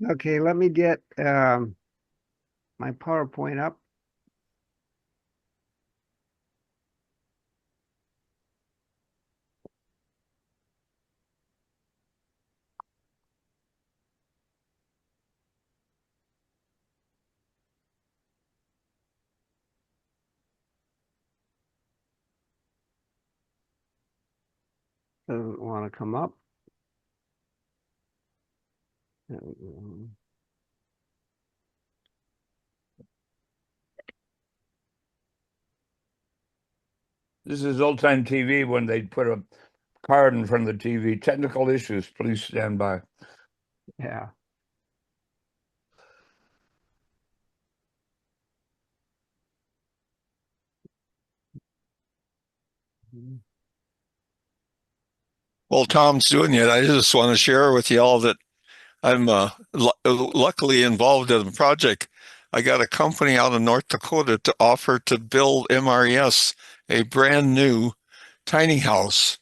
Okay, let me get my PowerPoint up. Doesn't want to come up. This is old-time TV when they'd put a card in front of the TV. Technical issues, please stand by. Yeah. Well, Tom's doing it. I just want to share with you all that I'm luckily involved in a project. I got a company out of North Dakota to offer to build MRES, a brand new tiny house,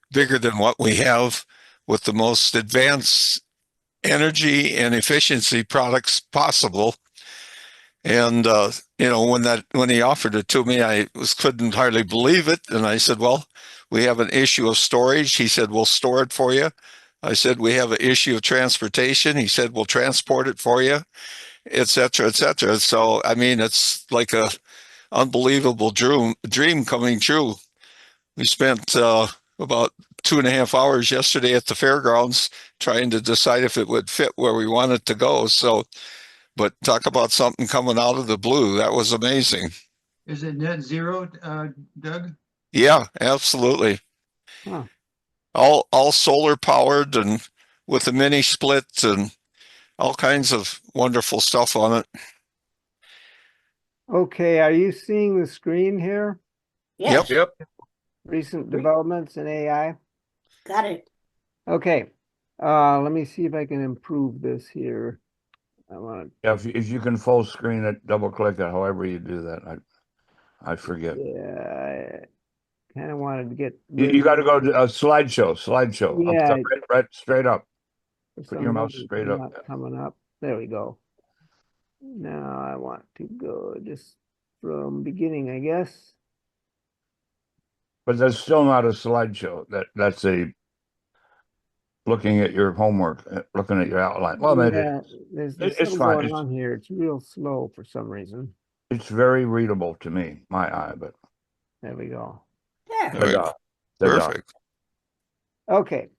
bigger than what we have, with the most advanced energy and efficiency products possible. And when he offered it to me, I couldn't hardly believe it. And I said, "Well, we have an issue of storage." He said, "We'll store it for you." I said, "We have an issue of transportation." He said, "We'll transport it for you," et cetera, et cetera. So, I mean, it's like a unbelievable dream coming true. We spent about 2.5 hours yesterday at the fairgrounds trying to decide if it would fit where we wanted to go. So, but talk about something coming out of the blue. That was amazing. Is it net zero, Doug? Yeah, absolutely. Huh. All solar powered and with a mini split and all kinds of wonderful stuff on it. Okay, are you seeing the screen here? Yes, Yep. Recent developments in AI? got it. Okay, let me see if I can improve this here. I want Yeah, if you can full screen it, double click it, however you do that. I forget. yeah, I kind of wanted to get You got to go to a slideshow. Yeah. Right, straight up. For Put some your mouse reason, straight it's up. not coming up. There we go. Now I want to go just from beginning, I guess. But that's still not a slideshow. That's a looking at your homework, looking at your outline. Well, maybe Yeah, there's it's something fine. going on here. It's real slow for some reason. It's very readable to me, my eye, but There we go. There. ta-da. Perfect. Okay.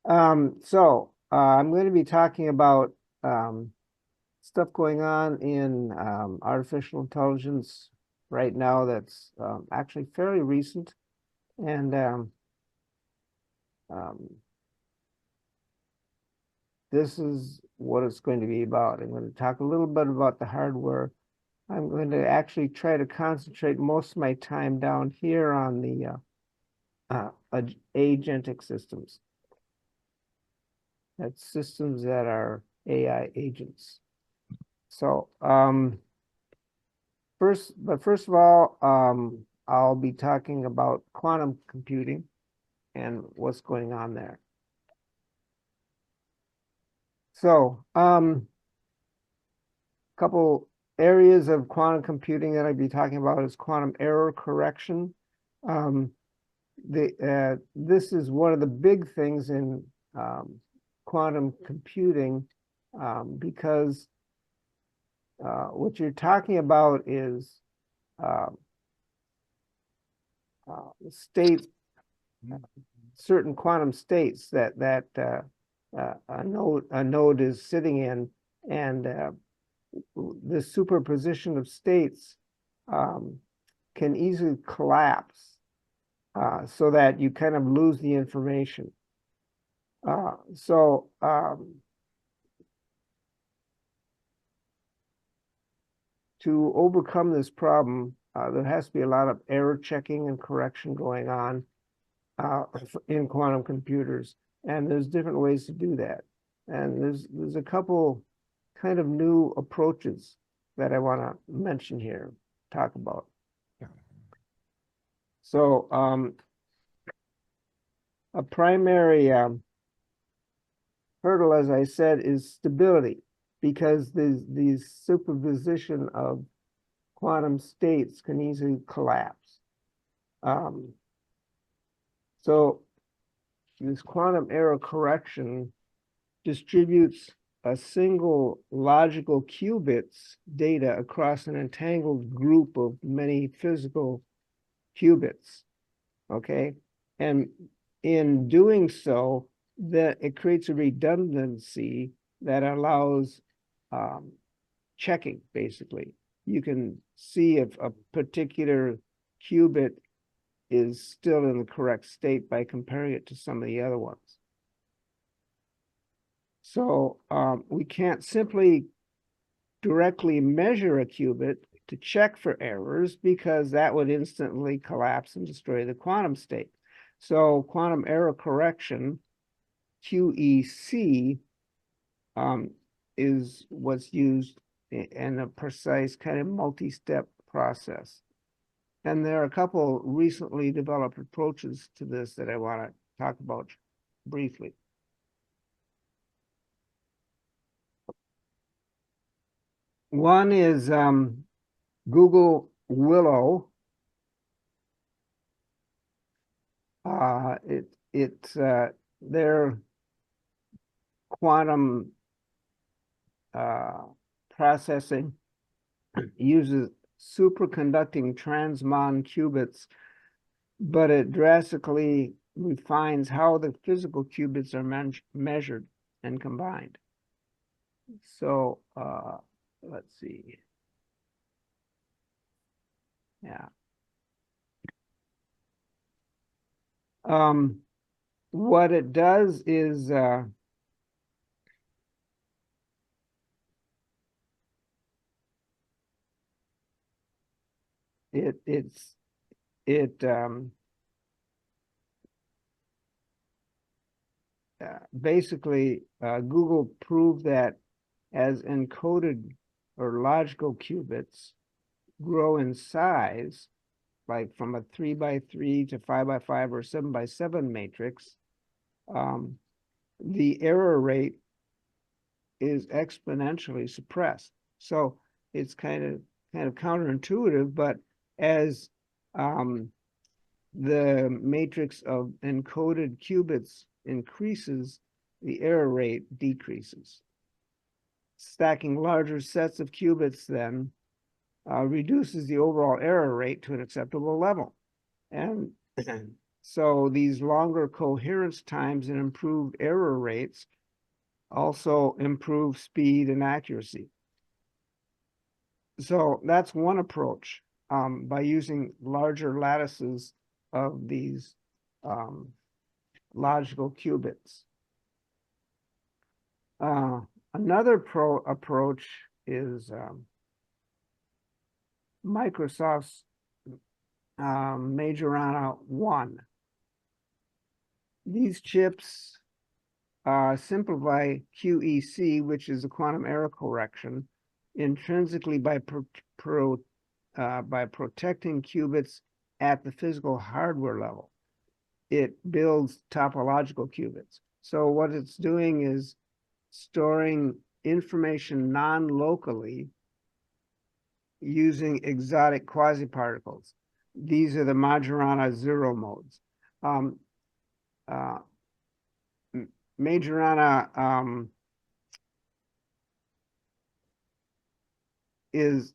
So I'm going to be talking about stuff going on in artificial intelligence right now that's actually fairly recent. And this is what it's going to be about. I'm going to talk a little bit about the hardware. I'm going to actually try to concentrate most of my time down here on the agentic systems. That's systems that are AI agents. So first of all, I'll be talking about quantum computing and what's going on there. So couple areas of quantum computing that I'd be talking about is quantum error correction. This is one of the big things in quantum computing because what you're talking about is certain quantum states that a node is sitting in, and this superposition of states can easily collapse so that you kind of lose the information. To overcome this problem, there has to be a lot of error checking and correction going on in quantum computers, and there's different ways to do that. And there's a couple kind of new approaches that I want to mention here, talk about. So a primary hurdle, as I said, is stability. because these superposition of quantum states can easily collapse. So this quantum error correction distributes a single logical qubits data across an entangled group of many physical qubits, okay? And in doing so, that it creates a redundancy that allows checking, basically. You can see if a particular qubit is still in the correct state by comparing it to some of the other ones. So we can't simply directly measure a qubit to check for errors because that would instantly collapse and destroy the quantum state. So quantum error correction, QEC, is what's used in a precise kind of multi-step process. And there are a couple recently developed approaches to this that I want to talk about briefly. One is Google Willow. Their quantum processing uses superconducting transmon qubits, but it drastically refines how the physical qubits are measured and combined. So let's see. Yeah. What it does is basically Google proved that as encoded or logical qubits grow in size, like from a 3x3 to 5x5 or 7x7 matrix, the error rate is exponentially suppressed. So it's kind of counterintuitive, but as the matrix of encoded qubits increases, the error rate decreases. Stacking larger sets of qubits then reduces the overall error rate to an acceptable level. And so these longer coherence times and improved error rates also improve speed and accuracy. So that's one approach, by using larger lattices of these logical qubits. Another approach is Microsoft's Majorana 1. These chips simplify QEC, which is a quantum error correction, intrinsically by protecting qubits at the physical hardware level. It builds topological qubits. So what it's doing is storing information non-locally using exotic quasiparticles. These are the Majorana 0 modes. Majorana is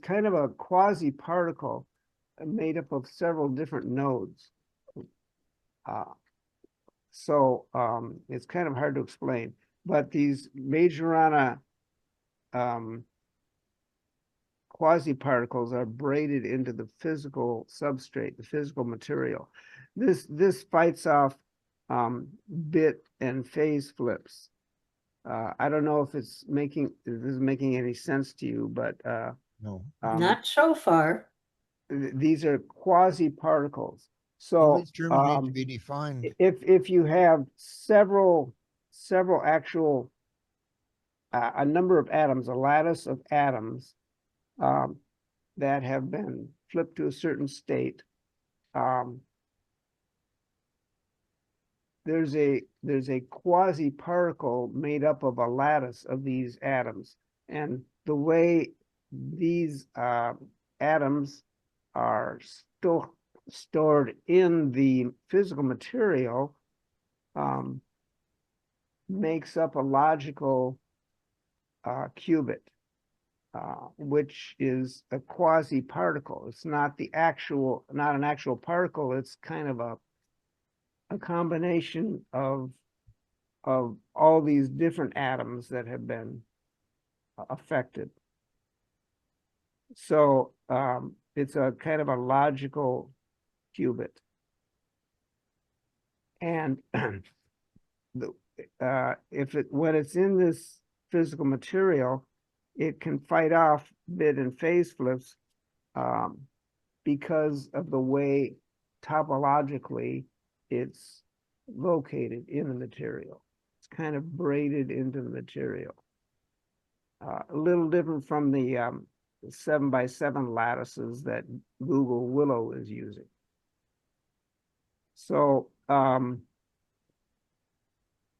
kind of a quasi-particle made up of several different nodes. So it's kind of hard to explain, but these Majorana quasi-particles are braided into the physical substrate, the physical material. This fights off bit and phase flips. I don't know if this is making any sense to you, but No. Not so far. These are quasi-particles. All So these terms need to be defined. if you have several actual a number of atoms, a lattice of atoms that have been flipped to a certain state, there's a quasi particle made up of a lattice of these atoms, and the way these atoms are still stored in the physical material makes up a logical qubit, which is a quasi particle. It's not not an actual particle. It's kind of a combination of all these different atoms that have been affected. So it's a kind of a logical qubit. And when it's in this physical material, it can fight off bit and phase flips because of the way topologically it's located in the material. It's kind of braided into the material. A little different from the 7x7 lattices that Google Willow is using. So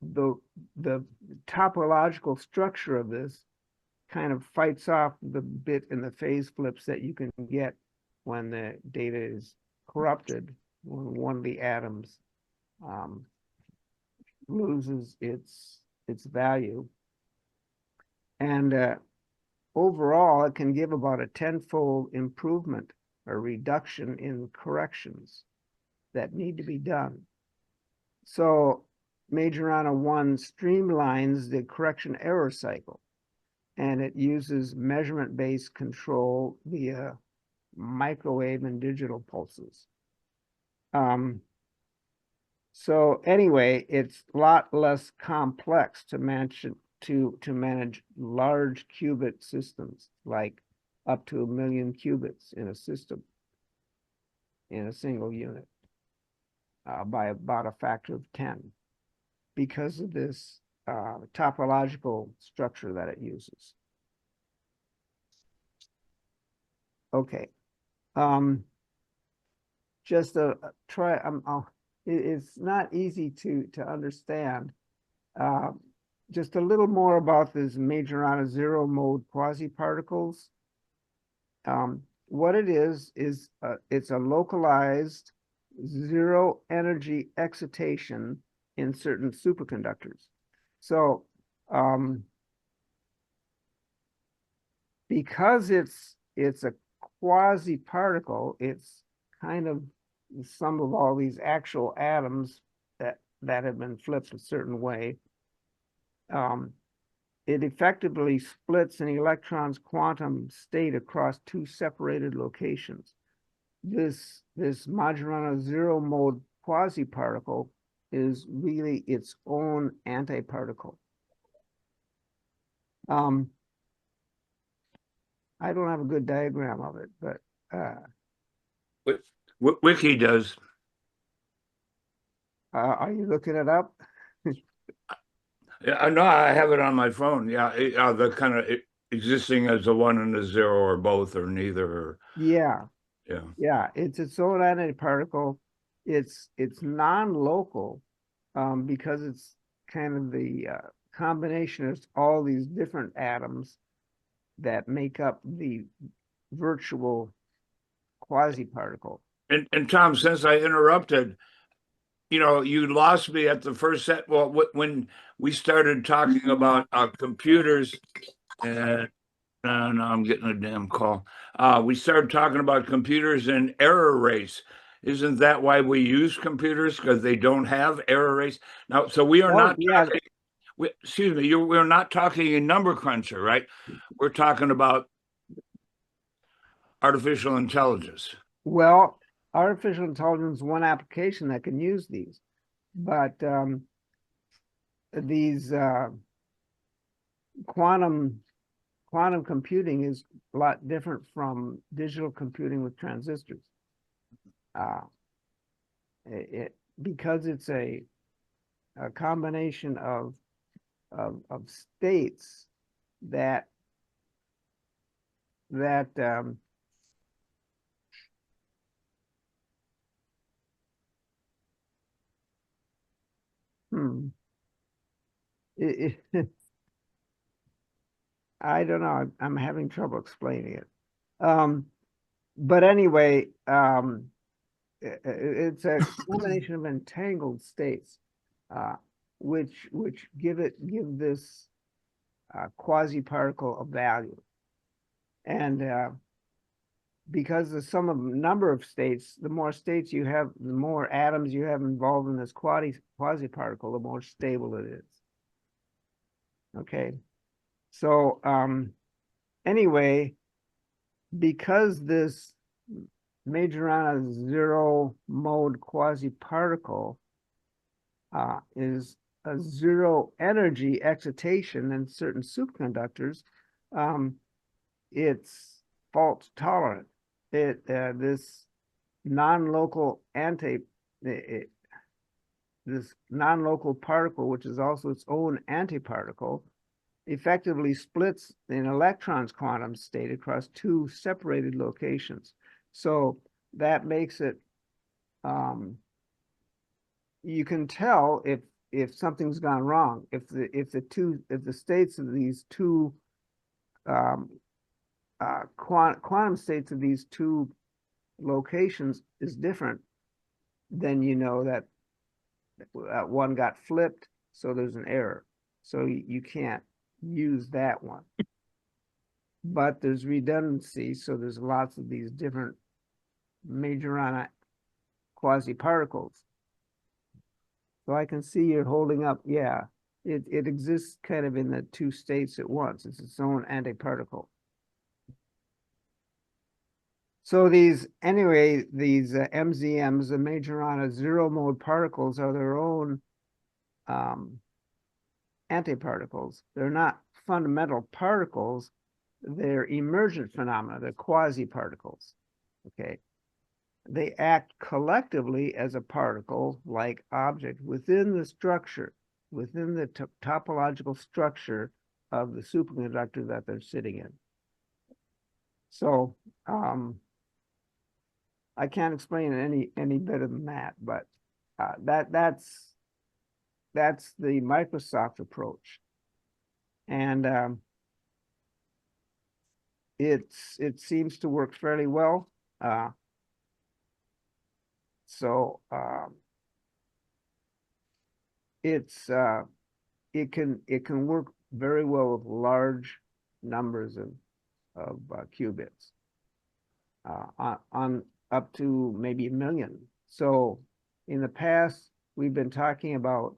the topological structure of this kind of fights off the bit and the phase flips that you can get when the data is corrupted, when one of the atoms loses its value. And overall, it can give about a 10-fold improvement or reduction in corrections that need to be done. So Majorana 1 streamlines the correction error cycle, and it uses measurement-based control via microwave and digital pulses. So anyway, it's a lot less complex to manage large qubit systems, like up to 1 million qubits in a system, in a single unit, by about a factor of 10, because of this topological structure that it uses. Okay. Just try. It's not easy to understand. Just a little more about this Majorana zero mode quasi-particles. What it is it's a localized zero energy excitation in certain superconductors. So because it's a quasi-particle, it's kind of the sum of all these actual atoms that have been flipped a certain way. It effectively splits an electron's quantum state across two separated locations. This Majorana zero mode quasi-particle is really its own antiparticle. I don't have a good diagram of it, but Wiki does. are you looking it up? Yeah, no, I have it on my phone. Yeah, the kind of existing as a 1 and a 0 or both or neither. Or, Yeah. yeah. Yeah, it's its own antiparticle. It's non-local because it's kind of the combination of all these different atoms that make up the virtual quasi-particle. And Tom, since I interrupted, you lost me at the first set. Well, when we started talking about computers, and now I'm getting a damn call. We started talking about computers and error rates. Isn't that why we use computers? Because they don't have error rates. Now, so we are not. Yeah. Excuse me. We're not talking a number cruncher, right? We're talking about artificial intelligence. Well, artificial intelligence is one application that can use these, but these quantum computing is a lot different from digital computing with transistors. Because it's a combination of states that I don't know. I'm having trouble explaining it. But anyway, it's a combination of entangled states, which give this quasi-particle a value. And because the sum of number of states, the more states you have, the more atoms you have involved in this quasi-particle, the more stable it is. Okay. So anyway, because this Majorana zero mode quasi-particle is a zero energy excitation in certain superconductors, it's fault tolerant. This non-local this non-local particle, which is also its own antiparticle, effectively splits an electron's quantum state across two separated locations. So that makes it, you can tell if something's gone wrong, if the states of these two quantum states of these two locations is different, then you know that one got flipped, so there's an error. So you can't use that one. But there's redundancy, so there's lots of these different Majorana quasi-particles. So I can see you're holding up, yeah, it exists kind of in the two states at once. It's its own antiparticle. So these MZMs, the Majorana zero mode particles, are their own antiparticles. They're not fundamental particles, they're emergent phenomena, they're quasi-particles. Okay. They act collectively as a particle-like object within the structure, within the topological structure of the superconductor that they're sitting in. So I can't explain it any better than that, but that's the Microsoft approach, and it seems to work fairly well. So it can work very well with large numbers of qubits, on up to maybe 1 million. So in the past, we've been talking about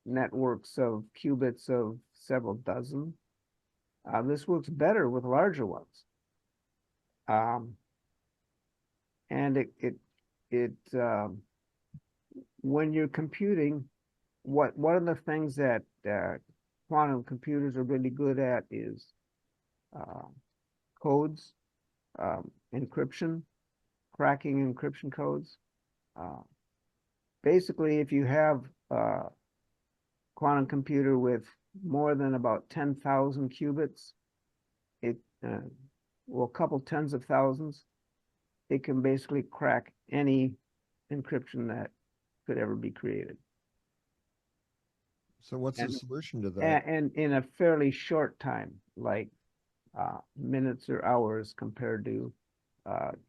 networks of qubits of several dozen. This works better with larger ones. And when you're computing, one of the things that quantum computers are really good at is codes, encryption, cracking encryption codes. Basically, if you have a quantum computer with more than about 10,000 qubits, well, a couple tens of thousands, it can basically crack any encryption that could ever be created. So what's the solution to that? And in a fairly short time, like minutes or hours, compared to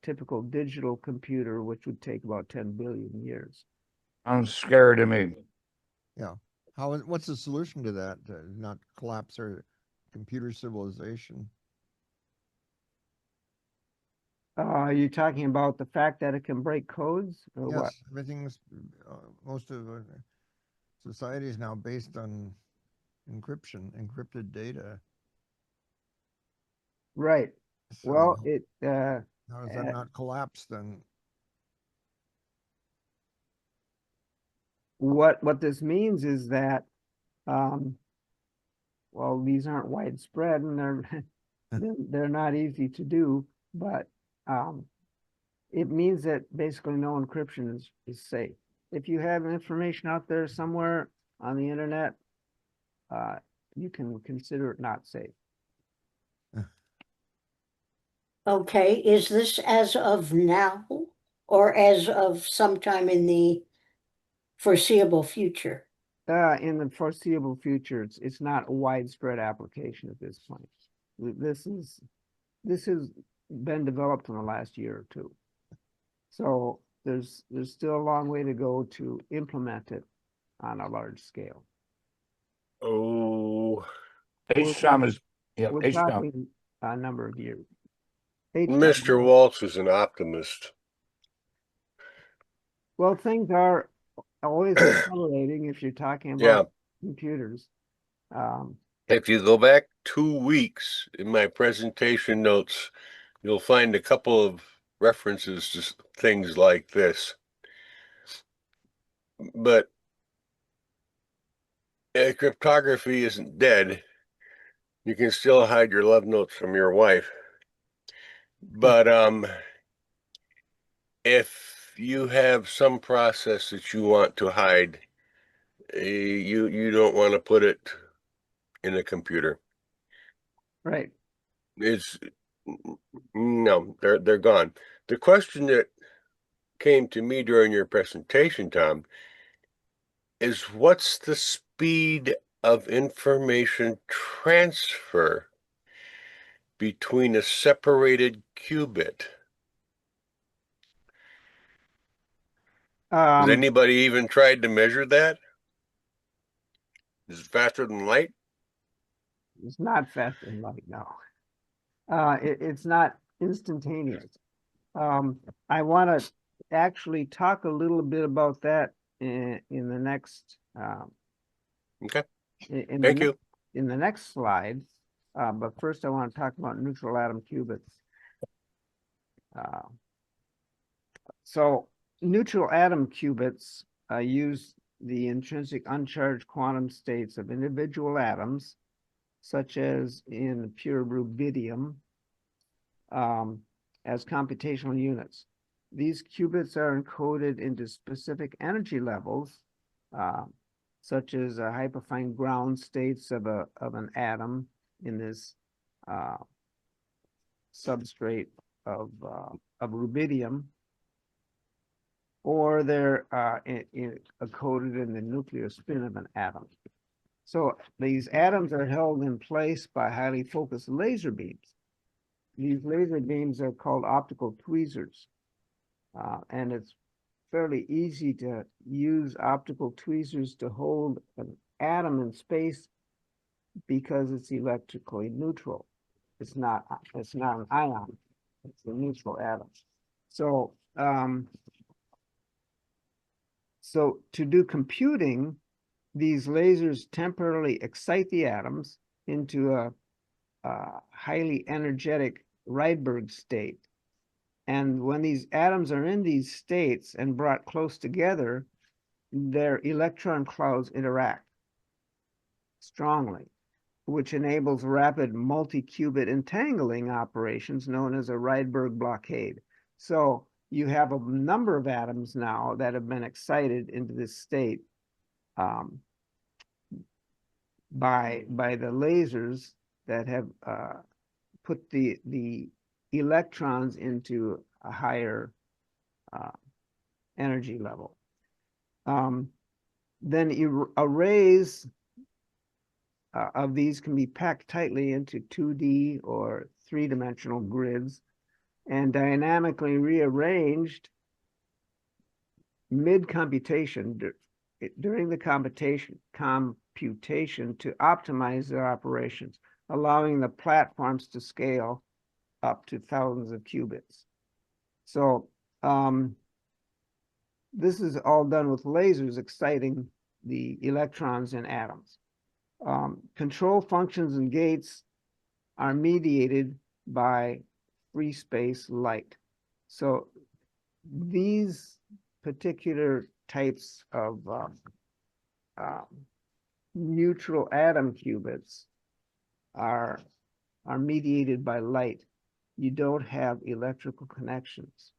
typical digital computer, which would take about 10 billion years. I'm scared of me. Yeah. What's the solution to that? To not collapse our computer civilization? Are you talking about the fact that it can break codes, or Yes, what? everything's most of society is now based on encrypted data. Right. So Well, how does that not collapse then? what this means is that, well, these aren't widespread, and they're not easy to do, but it means that basically no encryption is safe. If you have information out there somewhere on the internet, you can consider it not safe. Okay, is this as of now or as of sometime in the foreseeable future? In the foreseeable future, it's not a widespread application at this point. This has been developed in the last year or two. So there's still a long way to go to implement it on a large scale. Oh, We're- H-Tom is, yeah, We're H-Tom. talking a number of years. H-Tom. Mr. Walsh is an optimist. Well, things are always accelerating if you're talking Yeah. about computers. If you go back 2 weeks in my presentation notes, you'll find a couple of references to things like this. But cryptography isn't dead. You can still hide your love notes from your wife. But if you have some process that you want to hide, you don't want to put it in a computer. Right. It's no, they're gone. The question that came to me during your presentation, Tom, is what's the speed of information transfer between a separated qubit? Has anybody even tried to measure that? Is it faster than light? It's not faster than light, no. It's not instantaneous. I want to actually talk a little bit about that in the next. Okay. In Thank you. In the next slide, but first I want to talk about neutral atom qubits. So neutral atom qubits use the intrinsic uncharged quantum states of individual atoms, such as in pure rubidium, as computational units. These qubits are encoded into specific energy levels, such as hyperfine ground states of an atom in this substrate of rubidium, or they're encoded in the nuclear spin of an atom. So these atoms are held in place by highly focused laser beams. These laser beams are called optical tweezers, and it's fairly easy to use optical tweezers to hold an atom in space because it's electrically neutral. It's not an ion, it's a neutral atom. So so to do computing, these lasers temporarily excite the atoms into a highly energetic Rydberg state. And when these atoms are in these states and brought close together, their electron clouds interact strongly, which enables rapid multi-qubit entangling operations known as a Rydberg blockade. So you have a number of atoms now that have been excited into this state by the lasers that have put the electrons into a higher energy level. Then arrays of these can be packed tightly into 2D or 3-dimensional grids and dynamically rearranged mid-computation during the computation to optimize their operations, allowing the platforms to scale up to thousands of qubits. So this is all done with lasers exciting the electrons in atoms. Control functions and gates are mediated by free space light. So these particular types of neutral atom qubits are mediated by light. You don't have electrical connections.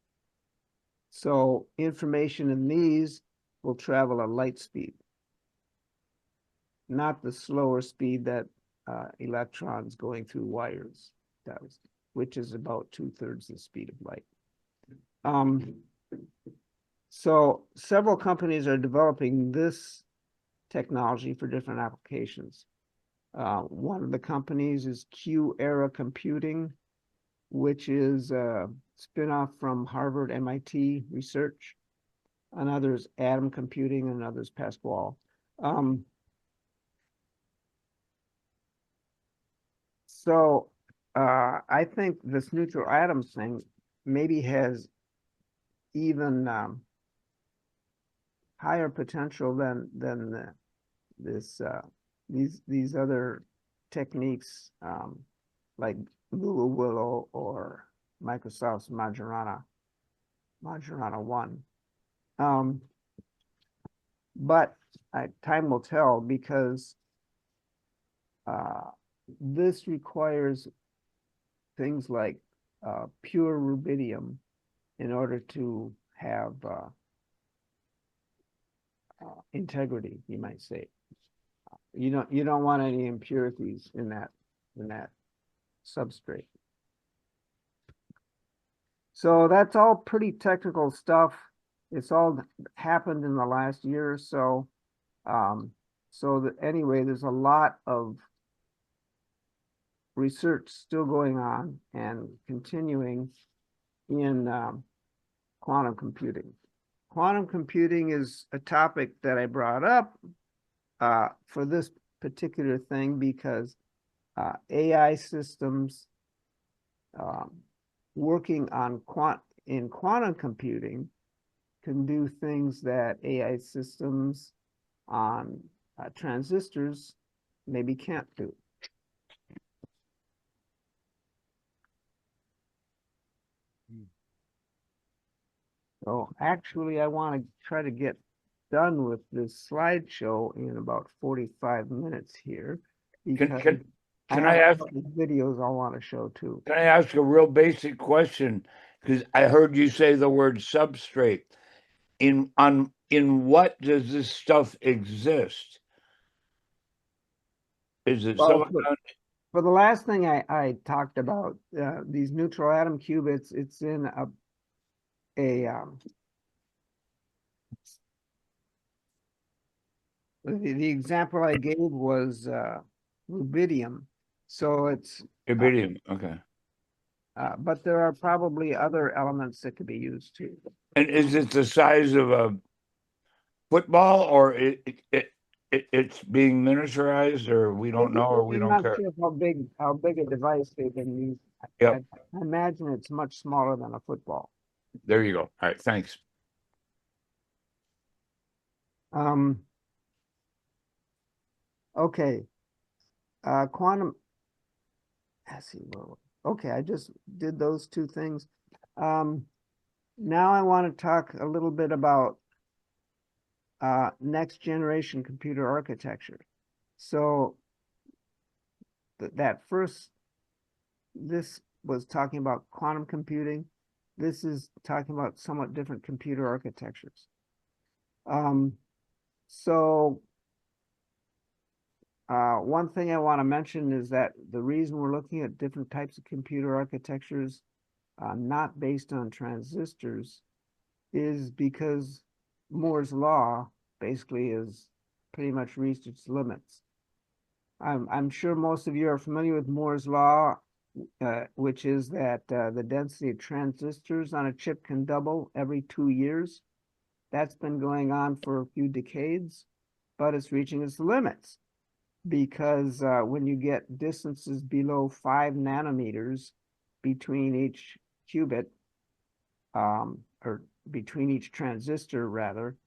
So information in these will travel at light speed, not the slower speed that electrons going through wires does, which is about 2/3 the speed of light. So several companies are developing this technology for different applications. One of the companies is Q-Era Computing, which is a spinoff from Harvard MIT research. Another is Atom Computing, and another is Pascual. So I think this neutral atoms thing maybe has even higher potential than these other techniques like Google Willow or Microsoft's Majorana 1. But time will tell, because this requires things like pure rubidium in order to have integrity, you might say. You don't want any impurities in that substrate. So that's all pretty technical stuff. It's all happened in the last year or so. Anyway, there's a lot of research still going on and continuing in quantum computing. Quantum computing is a topic that I brought up for this particular thing because AI systems working on in quantum computing can do things that AI systems on transistors maybe can't do. So actually, I want to try to get done with this slideshow in about 45 minutes here, because Can I I have ask? a couple of videos I want to show too. Can I ask a real basic question? Because I heard you say the word substrate. In what does this stuff exist? Is it Well, silicon? for the last thing I talked about, these neutral atom qubits, it's in the example I gave was rubidium. So it's Iridium. Okay. but there are probably other elements that could be used too. And is it the size of a football, or it's being miniaturized, or we don't know, or we I'm don't not care? sure how big a device they've been using. Yep. I imagine it's much smaller than a football. There you go. All right. Thanks. Okay. Quantum. Let's see. Okay, I just did those two things. Now I want to talk a little bit about next generation computer architecture. So this was talking about quantum computing. This is talking about somewhat different computer architectures. One thing I want to mention is that the reason we're looking at different types of computer architectures, not based on transistors, is because Moore's law basically is pretty much reached its limits. I'm sure most of you are familiar with Moore's law, which is that the density of transistors on a chip can double every 2 years. That's been going on for a few decades, but it's reaching its limits, because when you get distances below 5 nanometers between each qubit, or between each transistor rather,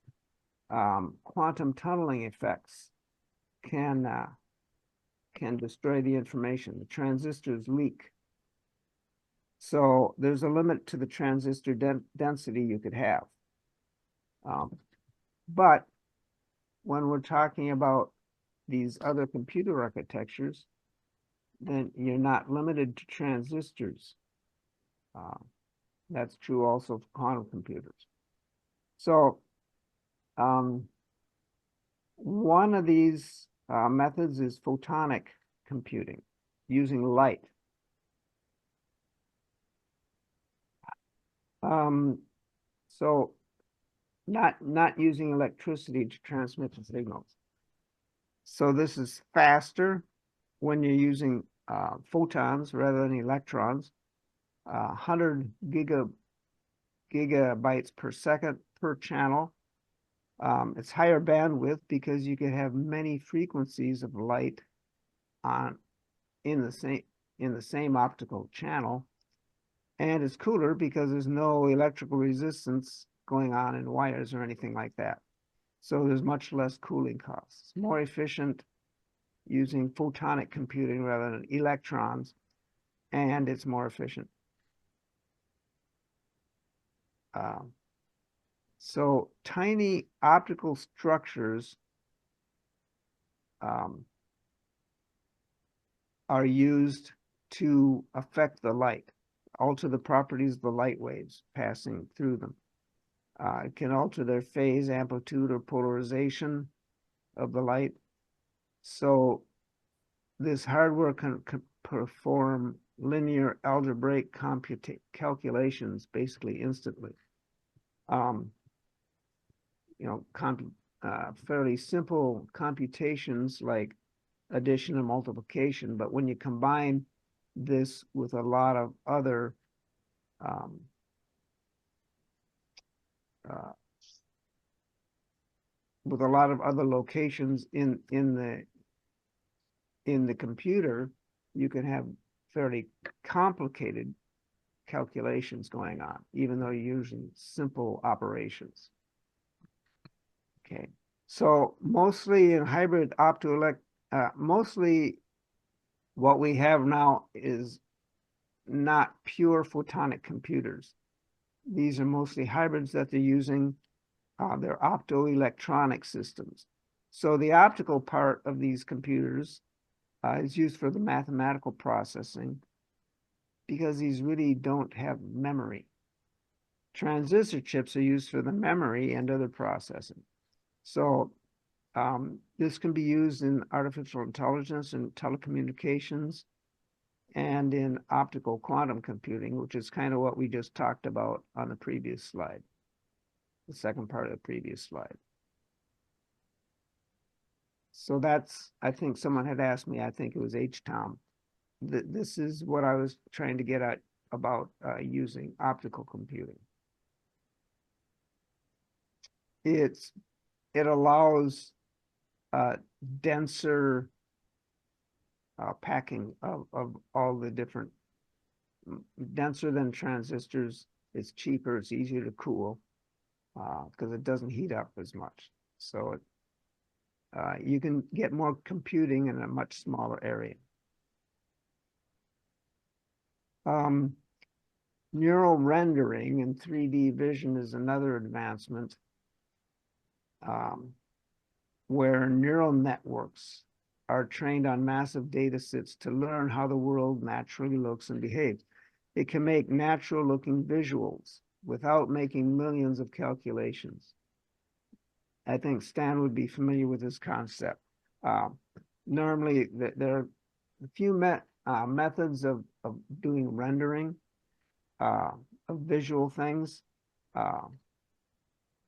quantum tunneling effects can destroy the information. The transistors leak. So there's a limit to the transistor density you could have. But when we're talking about these other computer architectures, then you're not limited to transistors. That's true also for quantum computers. So one of these methods is photonic computing, using light. So not using electricity to transmit the signals. So this is faster when you're using photons rather than electrons. 100 gigabytes per second per channel. It's higher bandwidth because you can have many frequencies of light in the same optical channel, and it's cooler because there's no electrical resistance going on in wires or anything like that. So there's much less cooling costs. More efficient using photonic computing rather than electrons, and it's more efficient. So tiny optical structures are used to affect the light, alter the properties of the light waves passing through them. It can alter their phase, amplitude, or polarization of the light. So this hardware can perform linear algebraic calculations basically instantly. Fairly simple computations like addition and multiplication, but when you combine this with a lot of other locations in the computer, you can have fairly complicated calculations going on, even though you're using simple operations. Okay, so mostly in hybrid mostly what we have now is not pure photonic computers. These are mostly hybrids that they're using. They're optoelectronic systems. So the optical part of these computers is used for the mathematical processing because these really don't have memory. Transistor chips are used for the memory and other processing. So this can be used in artificial intelligence and telecommunications and in optical quantum computing, which is kind of what we just talked about on the previous slide, the second part of the previous slide. So that's, I think someone had asked me, I think it was Tom. This is what I was trying to get at about using optical computing. It allows denser packing of all the different, denser than transistors. It's cheaper, it's easier to cool because it doesn't heat up as much. So you can get more computing in a much smaller area. Neural rendering and 3D vision is another advancement where neural networks are trained on massive data sets to learn how the world naturally looks and behaves. It can make natural looking visuals without making millions of calculations. I think Stan would be familiar with this concept. Normally, there are a few methods of doing rendering of visual things,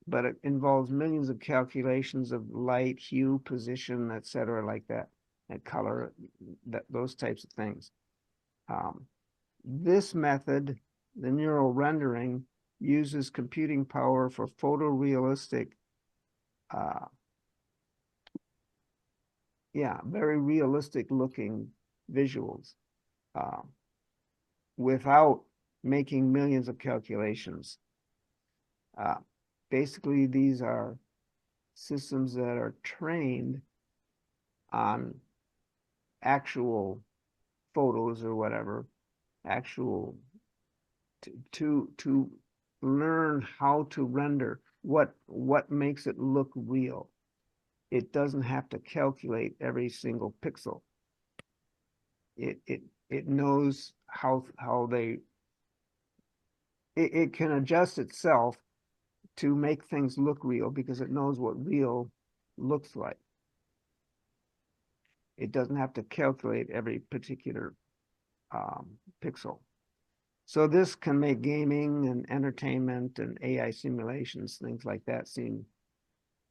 but it involves millions of calculations of light, hue, position, etc., like that, and color, those types of things. This method, the neural rendering, uses computing power for photorealistic, very realistic looking visuals without making millions of calculations. Basically, these are systems that are trained on actual photos or whatever, actual to learn how to render what makes it look real. It doesn't have to calculate every single pixel. It knows how it can adjust itself to make things look real because it knows what real looks like. It doesn't have to calculate every particular pixel. So this can make gaming and entertainment and AI simulations, things like that seem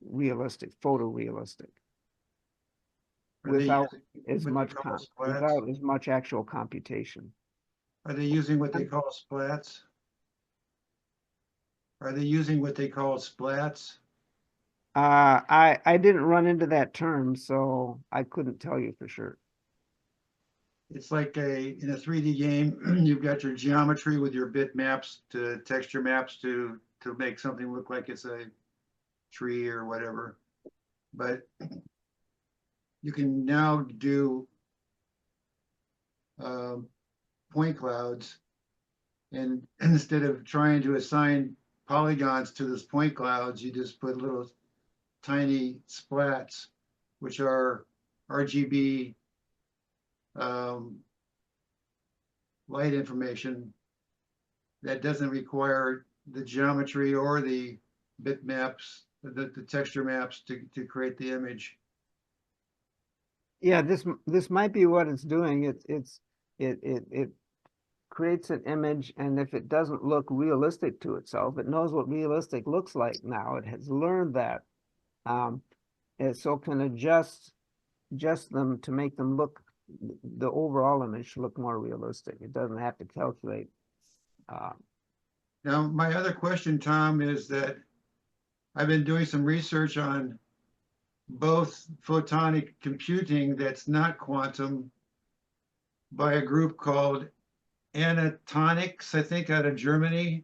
realistic, photorealistic. Are they Without using as what they much call splats? without as much actual computation. Are they using what they call splats? Are they using what they call splats? I didn't run into that term, so I couldn't tell you for sure. It's like in a 3D game, you've got your geometry with your bit maps to texture maps to make something look like it's a tree or whatever. But you can now do point clouds, and instead of trying to assign polygons to those point clouds, you just put little tiny splats, which are RGB light information that doesn't require the geometry or the bitmaps, the texture maps to create the image. Yeah, this might be what it's doing. It creates an image, and if it doesn't look realistic to itself, it knows what realistic looks like now. It has learned that. And so can adjust them to make them look, the overall image look more realistic. It doesn't have to calculate. Now, my other question, Tom, is that I've been doing some research on both photonic computing that's not quantum by a group called Anatonics, I think, out of Germany.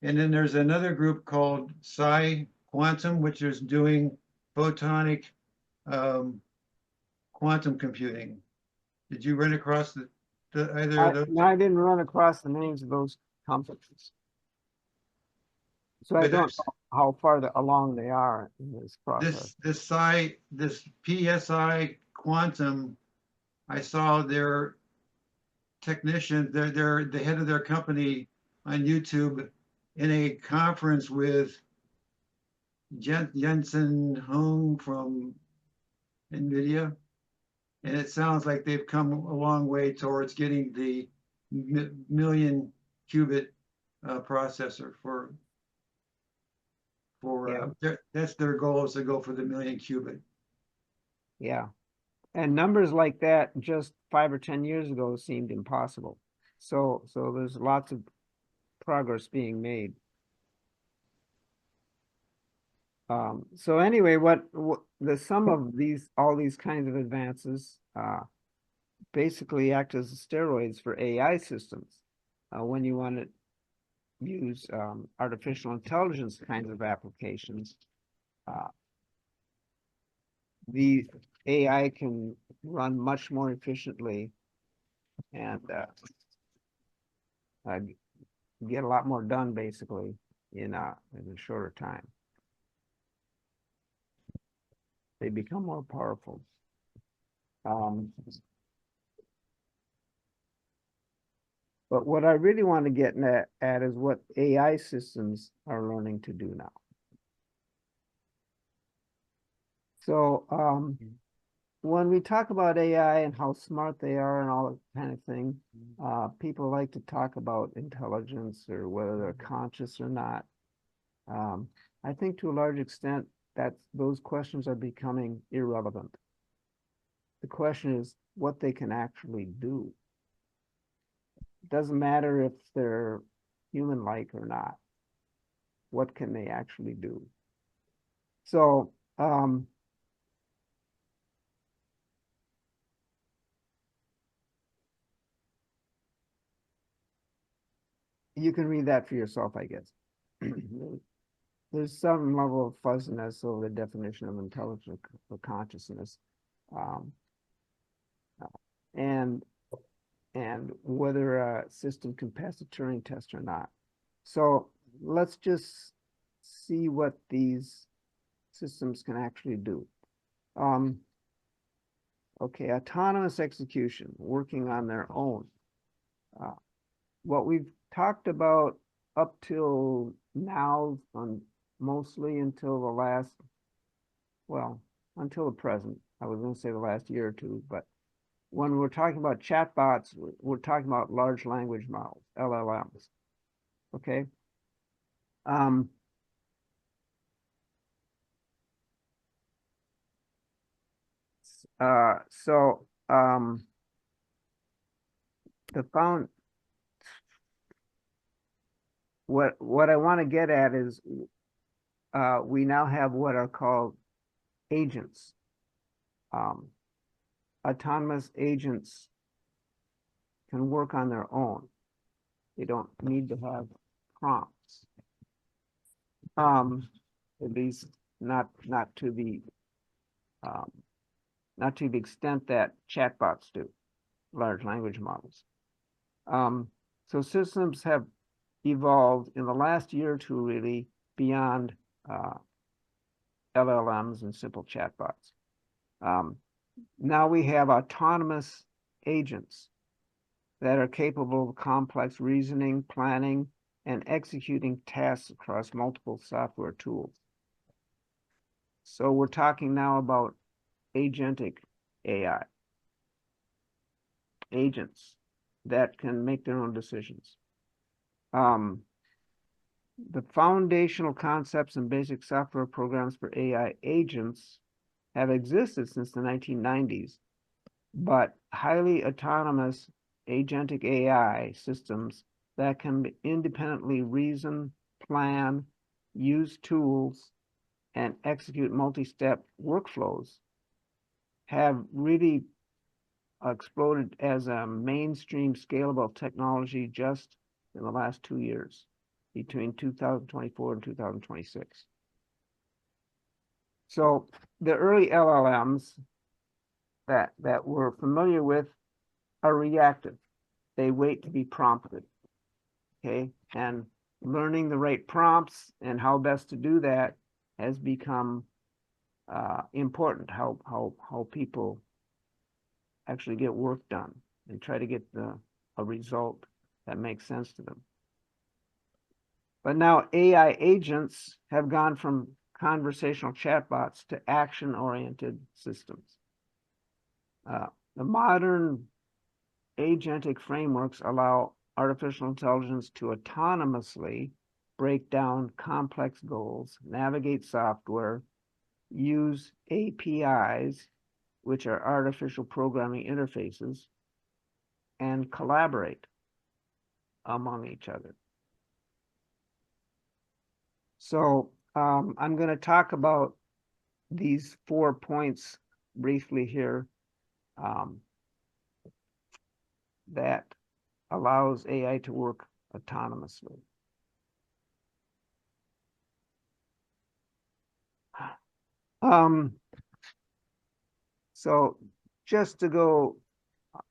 And then there's another group called Psi Quantum, which is doing photonic quantum computing. Did you run across either of those? No, I didn't run across the names of those companies. So I But don't know how far along they are in this process. This PSI Quantum, I saw their technician, they're the head of their company on YouTube in a conference with Jensen Huang from NVIDIA. And it sounds like they've come a long way towards getting the million qubit processor for that's their goal, is to go for the million qubit. Yeah. And numbers like that just 5 or 10 years ago seemed impossible. So there's lots of progress being made. So anyway, what the sum of all these kinds of advances basically act as steroids for AI systems when you want to use artificial intelligence kinds of applications. The AI can run much more efficiently and get a lot more done basically in a shorter time. They become more powerful. But what I really want to get at is what AI systems are learning to do now. So when we talk about AI and how smart they are and all that kind of thing, people like to talk about intelligence or whether they're conscious or not. I think to a large extent that those questions are becoming irrelevant. The question is what they can actually do. It doesn't matter if they're human-like or not. What can they actually do? So you can read that for yourself, I guess. There's some level of fuzziness over the definition of intelligence or consciousness, and whether a system can pass a Turing test or not. So let's just see what these systems can actually do. Okay, autonomous execution, working on their own. What we've talked about up till now, mostly until the last, well, until the present, I was going to say the last year or two, but when we're talking about chatbots, we're talking about large language models, LLMs. Okay. So the found what I want to get at is we now have what are called agents. Autonomous agents can work on their own. They don't need to have prompts. At least not to the extent that chatbots do, large language models. So systems have evolved in the last year or two really beyond LLMs and simple chatbots. Now we have autonomous agents that are capable of complex reasoning, planning, and executing tasks across multiple software tools. So we're talking now about agentic AI, agents that can make their own decisions. The foundational concepts and basic software programs for AI agents have existed since the 1990s, but highly autonomous agentic AI systems that can independently reason, plan, use tools, and execute multi-step workflows have really exploded as a mainstream scalable technology just in the last 2 years, between 2024 and 2026. So the early LLMs that we're familiar with are reactive. They wait to be prompted, okay? And learning the right prompts and how best to do that has become important, how people actually get work done and try to get a result that makes sense to them. But now AI agents have gone from conversational chatbots to action-oriented systems. The modern agentic frameworks allow artificial intelligence to autonomously break down complex goals, navigate software, use APIs, which are artificial programming interfaces, and collaborate among each other. So I'm going to talk about these 4 points briefly here that allows AI to work autonomously. So just to go,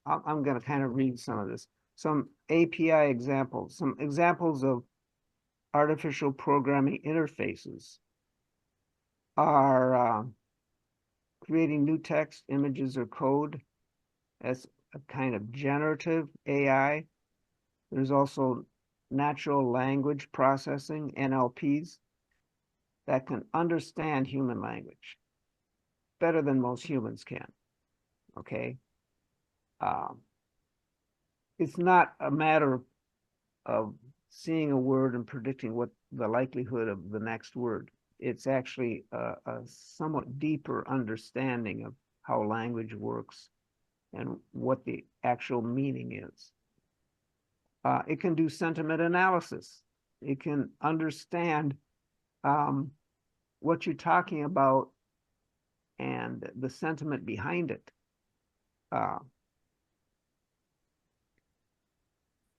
I'm going to kind of read some of this. Some API examples, some examples of artificial programming interfaces are creating new text, images, or code. That's a kind of generative AI. There's also natural language processing, NLPs, that can understand human language better than most humans can, okay? It's not a matter of seeing a word and predicting what the likelihood of the next word. It's actually a somewhat deeper understanding of how language works and what the actual meaning is. It can do sentiment analysis. It can understand what you're talking about and the sentiment behind it.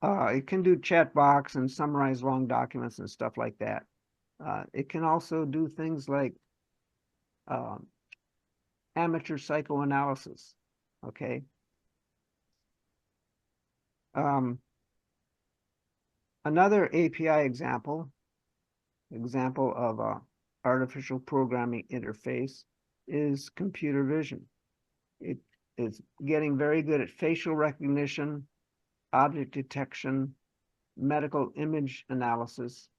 It can do chat box and summarize long documents and stuff like that. It can also do things like amateur psychoanalysis, okay? Another API example of a artificial programming interface is computer vision. It is getting very good at facial recognition, object detection, medical image analysis.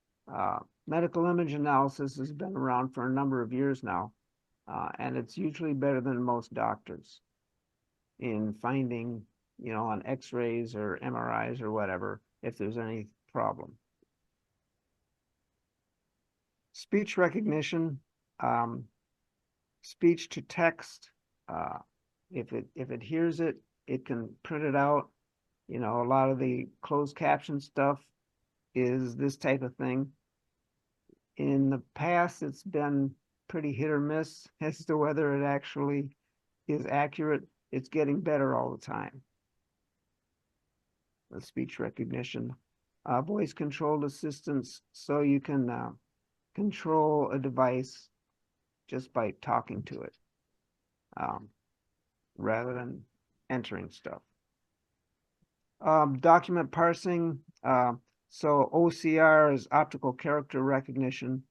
Medical image analysis has been around for a number of years now, and it's usually better than most doctors in finding, on X-rays or MRIs or whatever, if there's any problem. Speech recognition, speech to text. If it hears it, it can print it out. You know, a lot of the closed caption stuff is this type of thing. In the past, it's been pretty hit or miss as to whether it actually is accurate. It's getting better all the time. The speech recognition, voice controlled assistance, so you can control a device just by talking to it, rather than entering stuff. Document parsing, so OCR is optical character recognition.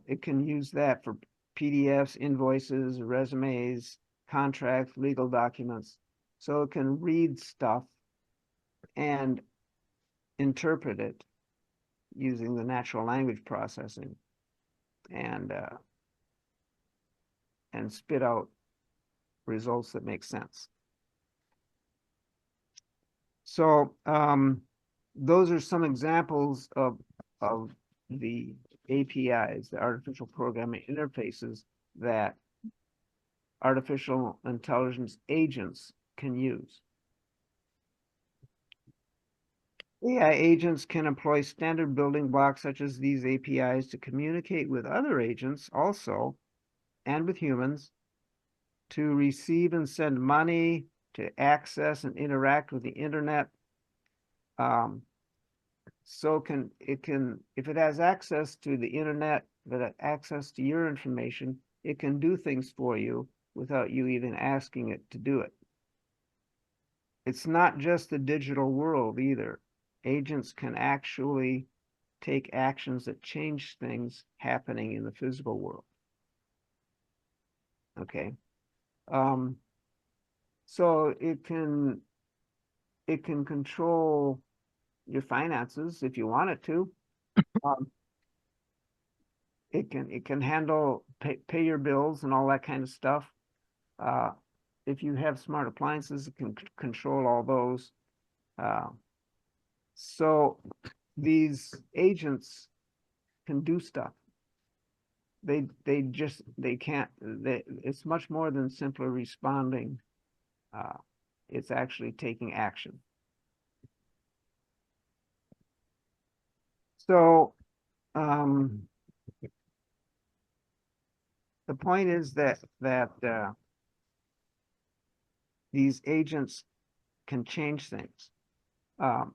It can use that for PDFs, invoices, resumes, contracts, legal documents. So it can read stuff and interpret it using the natural language processing and spit out results that make sense. So those are some examples of the APIs, the artificial programming interfaces, that artificial intelligence agents can use. AI agents can employ standard building blocks such as these APIs to communicate with other agents also, and with humans, to receive and send money, to access and interact with the internet. So if it has access to the internet, if it has access to your information, it can do things for you without you even asking it to do it. It's not just the digital world either. Agents can actually take actions that change things happening in the physical world. Okay. So it can control your finances if you want it to. It can handle pay your bills and all that kind of stuff. If you have smart appliances, it can control all those. So these agents can do stuff. It's much more than simply responding. It's actually taking action. So the point is that these agents can change things.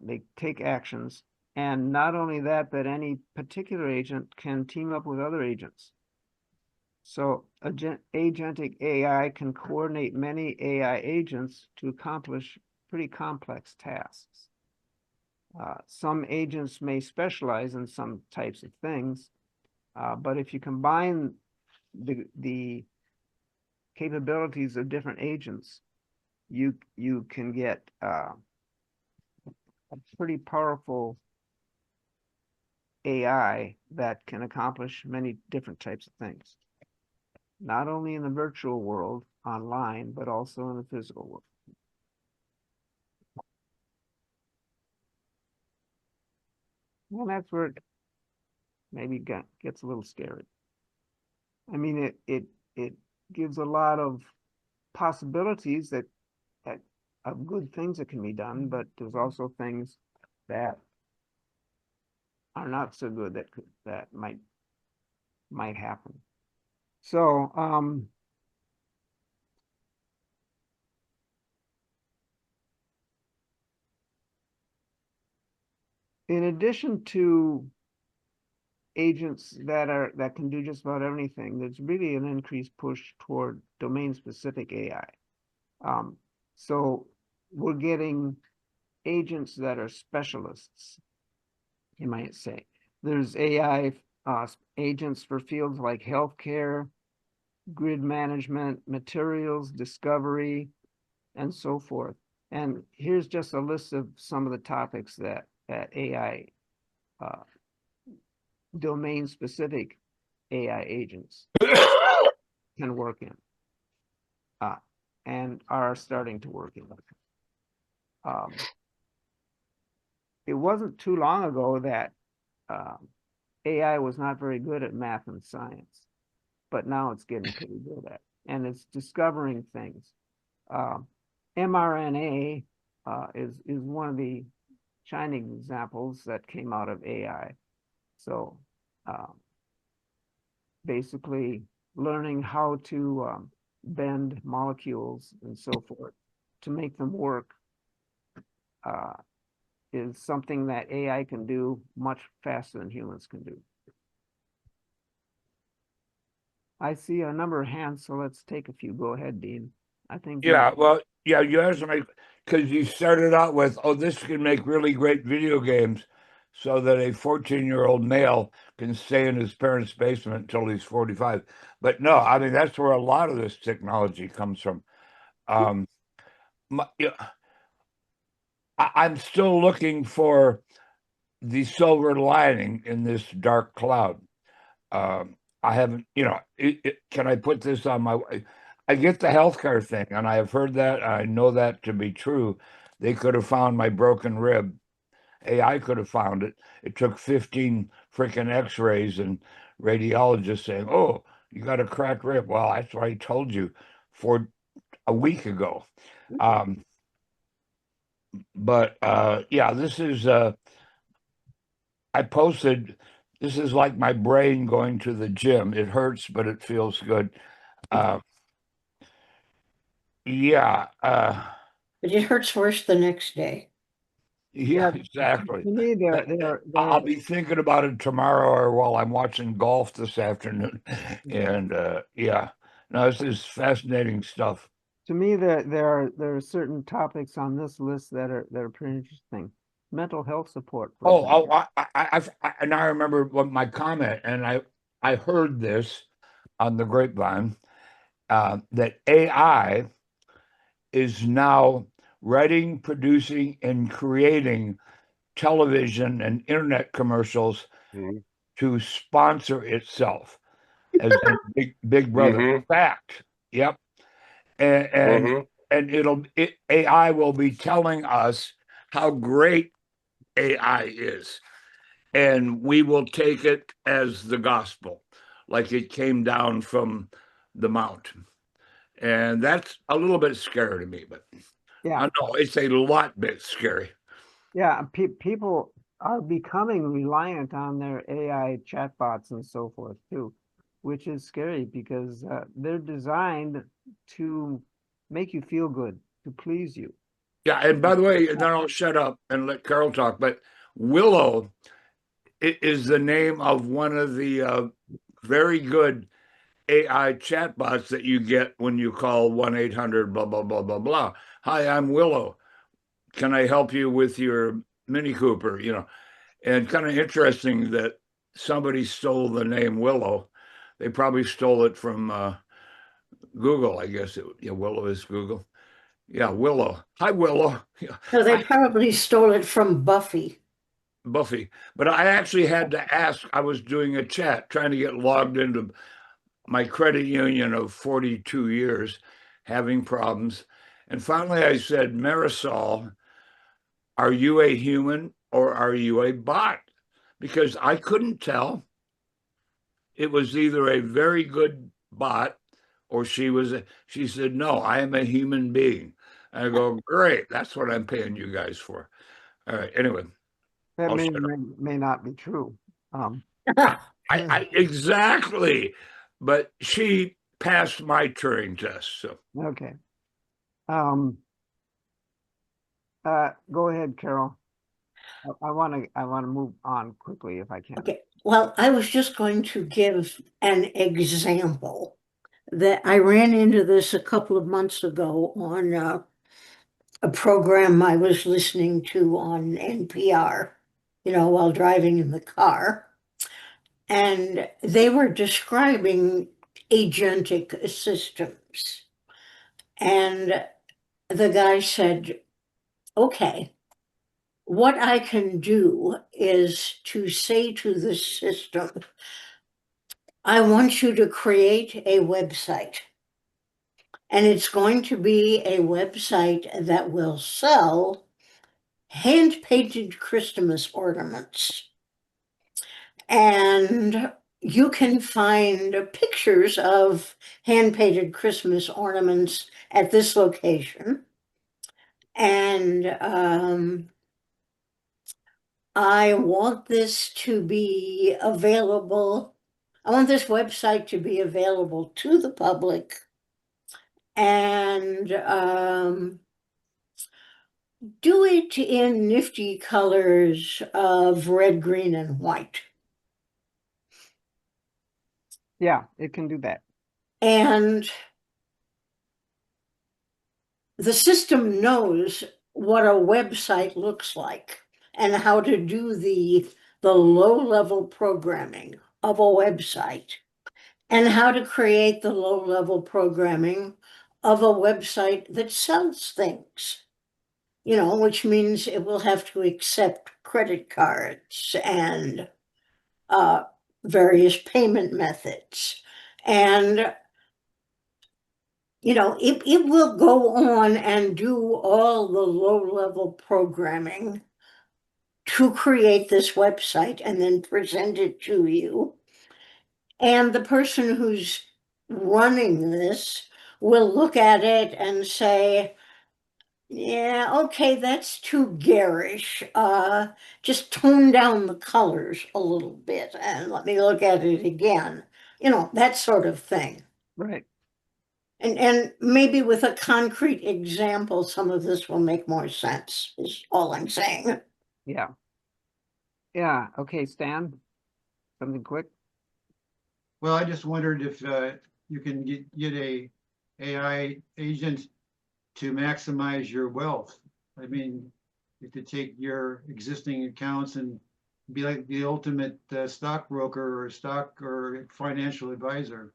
They take actions, and not only that, but any particular agent can team up with other agents. So agentic AI can coordinate many AI agents to accomplish pretty complex tasks. Some agents may specialize in some types of things, but if you combine the capabilities of different agents, you can get a pretty powerful AI that can accomplish many different types of things, not only in the virtual world online, but also in the physical world. Well, that's where it maybe gets a little scary. I mean, it gives a lot of possibilities that of good things that can be done, but there's also things that are not so good that might happen. So in addition to agents that can do just about anything, there's really an increased push toward domain-specific AI. So we're getting agents that are specialists, you might say. There's AI agents for fields like healthcare, grid management, materials discovery, and so forth. And here's just a list of some of the topics that AI domain-specific AI agents can work in, and are starting to work in. it wasn't too long ago that AI was not very good at math and science, but now it's getting pretty good at, and it's discovering things. mRNA is one of the shining examples that came out of AI. So basically learning how to bend molecules and so forth to make them work is something that AI can do much faster than humans can do. I see a number of hands, so let's take a few. Go ahead, Dean. I think. Yeah, well, yeah, you asked me because you started out with, oh, this can make really great video games so that a 14-year-old male can stay in his parents' basement until he's 45. But no, I mean, that's where a lot of this technology comes from. I'm still looking for the silver lining in this dark cloud. I haven't, can I put this on my, I get the healthcare thing, and I have heard that, I know that to be true. They could have found my broken rib. AI could have found it. It took 15 freaking x-rays and radiologists saying, oh, you got a cracked rib. Well, that's what I told you for a week ago. But yeah, this is, I posted, this is like my brain going to the gym. It hurts, but it feels good. Yeah. But it hurts worse the next day. Yeah, exactly. To me, I'll be thinking about it tomorrow or while I'm watching golf this afternoon. And yeah, no, this is fascinating stuff. to me, there are certain topics on this list that are pretty interesting. Mental health support. For example. And I remember what my comment, and I heard this on the grapevine, that AI is now writing, producing, and creating television and internet commercials to sponsor itself as a big brother. Fact. Yep. And AI will be telling us how great AI is, and we will take it as the gospel, like it came down from the mountain. And that's a little bit scary to me, but Yeah, I know it's a lot bit scary. yeah. People are becoming reliant on their AI chatbots and so forth too, which is scary because they're designed to make you feel good, to please you. Yeah, and by the way, then I'll shut up and let Carol talk. But Willow is the name of one of the very good AI chatbots that you get when you call 1-800 blah blah blah blah blah. Hi, I'm Willow. Can I help you with your Mini Cooper? And kind of interesting that somebody stole the name Willow. They probably stole it from Google, I guess. Willow is Google. Yeah, Willow. Hi, Willow. So they probably stole it from Buffy. Buffy. But I actually had to ask, I was doing a chat, trying to get logged into my credit union of 42 years, having problems. And finally I said, Marisol, are you a human or are you a bot? Because I couldn't tell. It was either a very good bot or she said, no, I am a human being. I go, great, that's what I'm paying you guys for. All right, anyway. That may not be true. Exactly. But she passed my Turing test. So okay. Go ahead, Carol. I want to move on quickly if I can. Okay. Well, I was just going to give an example that I ran into this a couple of months ago on a program I was listening to on NPR, while driving in the car. And they were describing agentic systems. And the guy said, okay, what I can do is to say to the system, I want you to create a website. And it's going to be a website that will sell hand-painted Christmas ornaments. And you can find pictures of hand-painted Christmas ornaments at this location. And I want this to be available. I want this website to be available to the public. And do it in nifty colors of red, green, and white. Yeah, it can do that. And the system knows what a website looks like and how to do the low-level programming of a website and how to create the low-level programming of a website that sells things, you know, which means it will have to accept credit cards and various payment methods. And you know, it will go on and do all the low-level programming to create this website and then present it to you. And the person who's running this will look at it and say, yeah, okay, that's too garish. Just tone down the colors a little bit and let me look at it again. You know, that sort of thing. Right. And maybe with a concrete example, some of this will make more sense, is all I'm saying. Yeah. Yeah. Okay, Stan, something quick. Well, I just wondered if you can get a AI agent to maximize your wealth. I mean, you could take your existing accounts and be like the ultimate stockbroker or stock or financial advisor.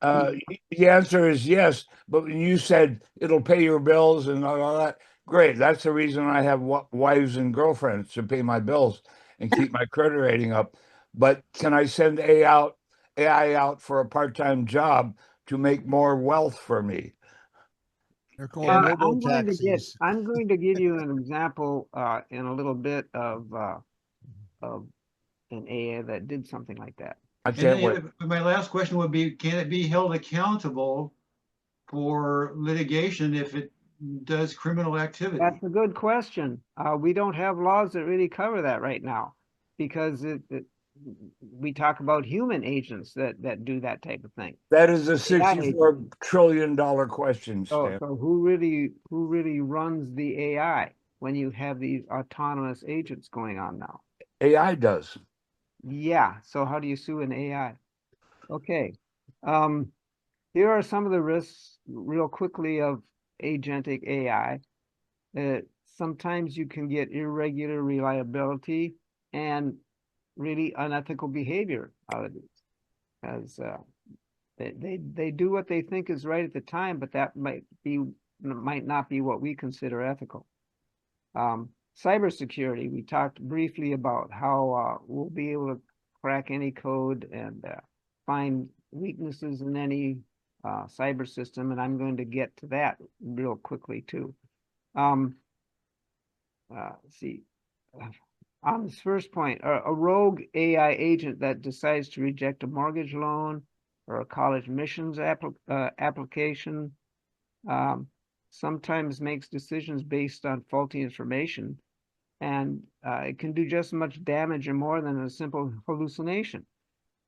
The answer is yes, but when you said it'll pay your bills and all that, great. That's the reason I have wives and girlfriends, to pay my bills and keep my credit rating up. But can I send AI out for a part-time job to make more wealth for me? They're called robo I'm going to taxis. I'm going to give you an example in a little bit of an AI that did something like that. I And can't wait. then my last question would be, can it be held accountable for litigation if it does criminal activity? That's a good question. We don't have laws that really cover that right now, because we talk about human agents that do that type of thing. That is a AI $64 trillion question, Stan. So who really runs the AI when you have these autonomous agents going on now? AI does. Yeah. So how do you sue an AI? Okay. Here are some of the risks real quickly of agentic AI. Sometimes you can get irregular reliability and really unethical behavior out of these, as they do what they think is right at the time, but that might not be what we consider ethical. Cybersecurity, we talked briefly about how we'll be able to crack any code and find weaknesses in any cyber system, and I'm going to get to that real quickly too. Let's see. On this first point, a rogue AI agent that decides to reject a mortgage loan or a college admissions application sometimes makes decisions based on faulty information, and it can do just as much damage or more than a simple hallucination.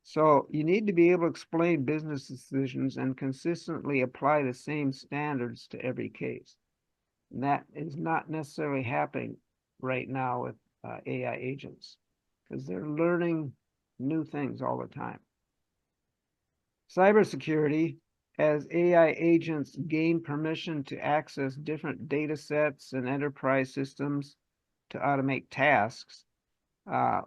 So you need to be able to explain business decisions and consistently apply the same standards to every case. And that is not necessarily happening right now with AI agents, because they're learning new things all the time. Cybersecurity, as AI agents gain permission to access different data sets and enterprise systems to automate tasks,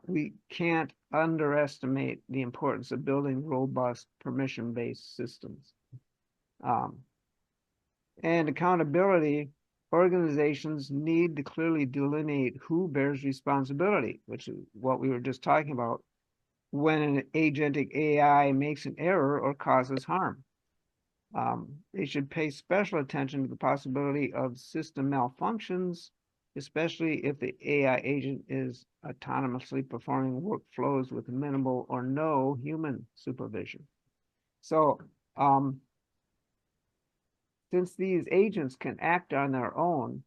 we can't underestimate the importance of building robust permission-based systems. And accountability, organizations need to clearly delineate who bears responsibility, which is what we were just talking about, when an agentic AI makes an error or causes harm. They should pay special attention to the possibility of system malfunctions especially if the AI agent is autonomously performing workflows with minimal or no human supervision. So, since these agents can act on their own,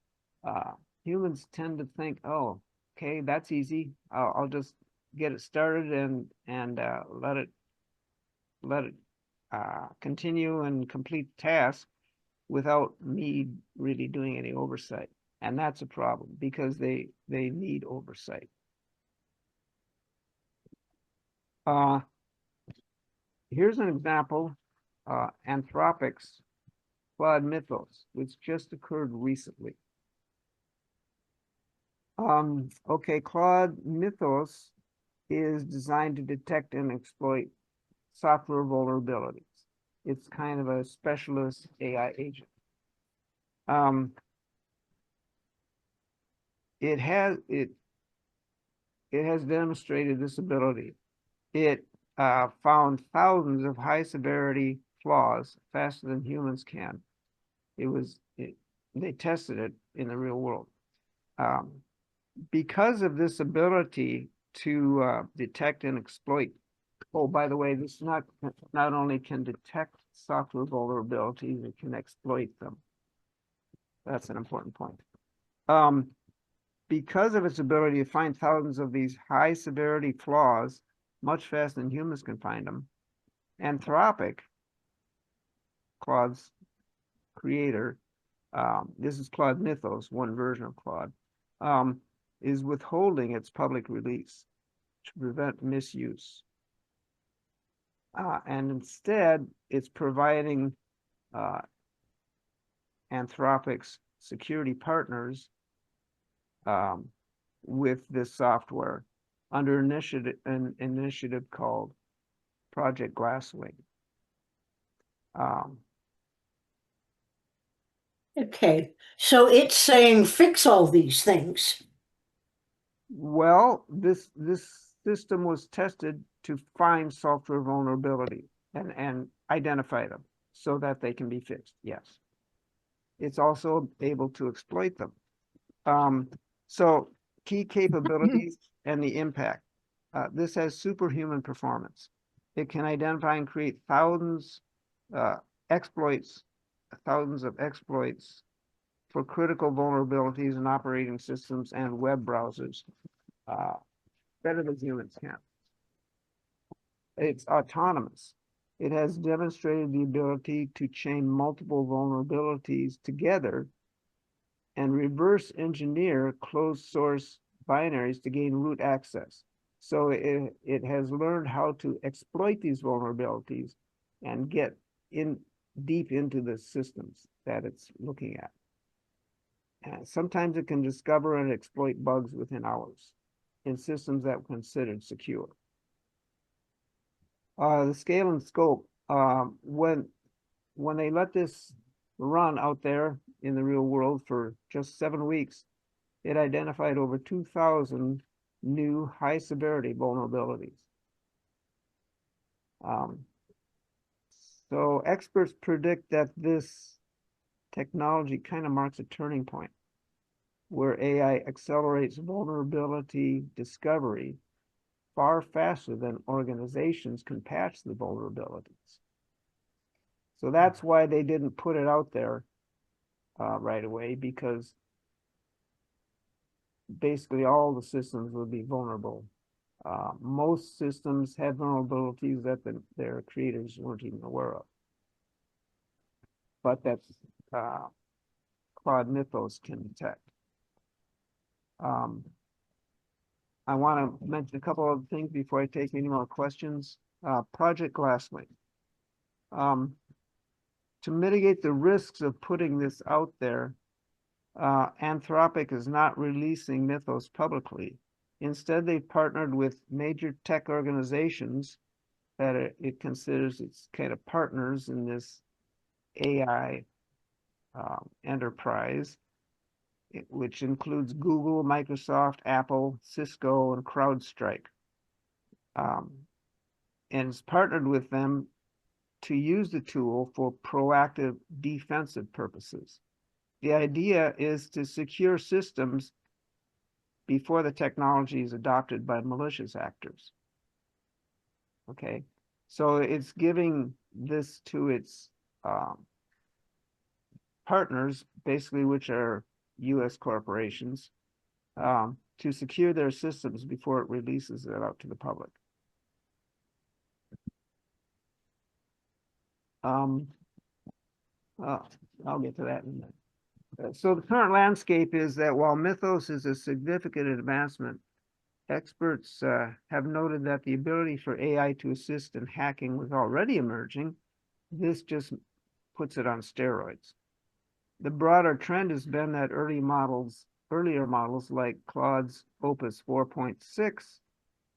humans tend to think, oh, okay, that's easy. I'll just get it started and let it continue and complete the task without me really doing any oversight. And that's a problem because they need oversight. Here's an example, Anthropic's Claude Mythos, which just occurred recently. Okay, Claude Mythos is designed to detect and exploit software vulnerabilities. It's kind of a specialist AI agent. It has demonstrated this ability. It found thousands of high severity flaws faster than humans can. They tested it in the real world. Because of this ability to detect and exploit. Oh, by the way, this not only can detect software vulnerabilities, it can exploit them. That's an important point. Because of its ability to find thousands of these high severity flaws much faster than humans can find them, Anthropic, Claude's creator, this is Claude Mythos, one version of Claude, is withholding its public release to prevent misuse. And instead, it's providing Anthropic's security partners with this software under an initiative called Project Glasswing. Okay, so it's saying fix all these things. Well, this system was tested to find software vulnerability and identify them so that they can be fixed. Yes. It's also able to exploit them. So key capabilities and the impact. This has superhuman performance. It can identify and create thousands of exploits for critical vulnerabilities in operating systems and web browsers, better than humans can. It's autonomous. It has demonstrated the ability to chain multiple vulnerabilities together and reverse engineer closed source binaries to gain root access. So it has learned how to exploit these vulnerabilities and get deep into the systems that it's looking at. And sometimes it can discover and exploit bugs within hours in systems that were considered secure. The scale and scope, when they let this run out there in the real world for just 7 weeks, it identified over 2,000 new high severity vulnerabilities. So experts predict that this technology kind of marks a turning point where AI accelerates vulnerability discovery far faster than organizations can patch the vulnerabilities. So that's why they didn't put it out there right away, because basically all the systems would be vulnerable. Most systems have vulnerabilities that their creators weren't even aware of. But that's Claude Mythos can detect. I want to mention a couple of things before I take any more questions. Project Glasswing. To mitigate the risks of putting this out there, Anthropic is not releasing Mythos publicly. Instead, they've partnered with major tech organizations that it considers its kind of partners in this AI enterprise, which includes Google, Microsoft, Apple, Cisco, and CrowdStrike. And it's partnered with them to use the tool for proactive defensive purposes. The idea is to secure systems before the technology is adopted by malicious actors. Okay, so it's giving this to its partners, basically, which are US corporations, to secure their systems before it releases it out to the public. I'll get to that in a minute. So the current landscape is that while Mythos is a significant advancement, experts have noted that the ability for AI to assist in hacking was already emerging. This just puts it on steroids. The broader trend has been that earlier models like Claude's Opus 4.6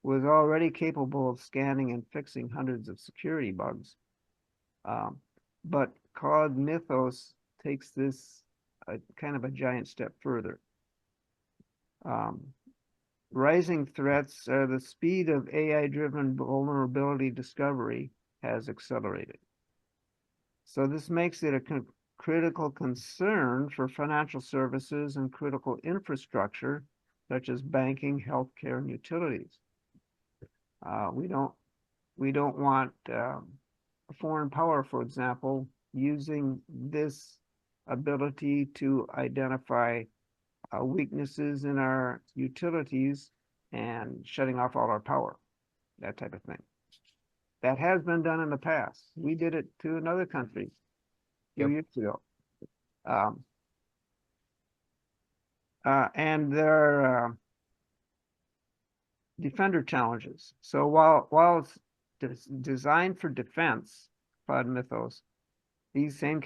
was already capable of scanning and fixing hundreds of security bugs. But Claude Mythos takes this kind of a giant step further. Rising threats are the speed of AI-driven vulnerability discovery has accelerated. So this makes it a critical concern for financial services and critical infrastructure, such as banking, healthcare, and utilities. We don't want a foreign power, for example, using this ability to identify weaknesses in our utilities and shutting off all our power, that type of thing. That has been done in the past. We did it to another country a few years ago. And there are defender challenges. So while it's designed for defense, Claude Mythos, these same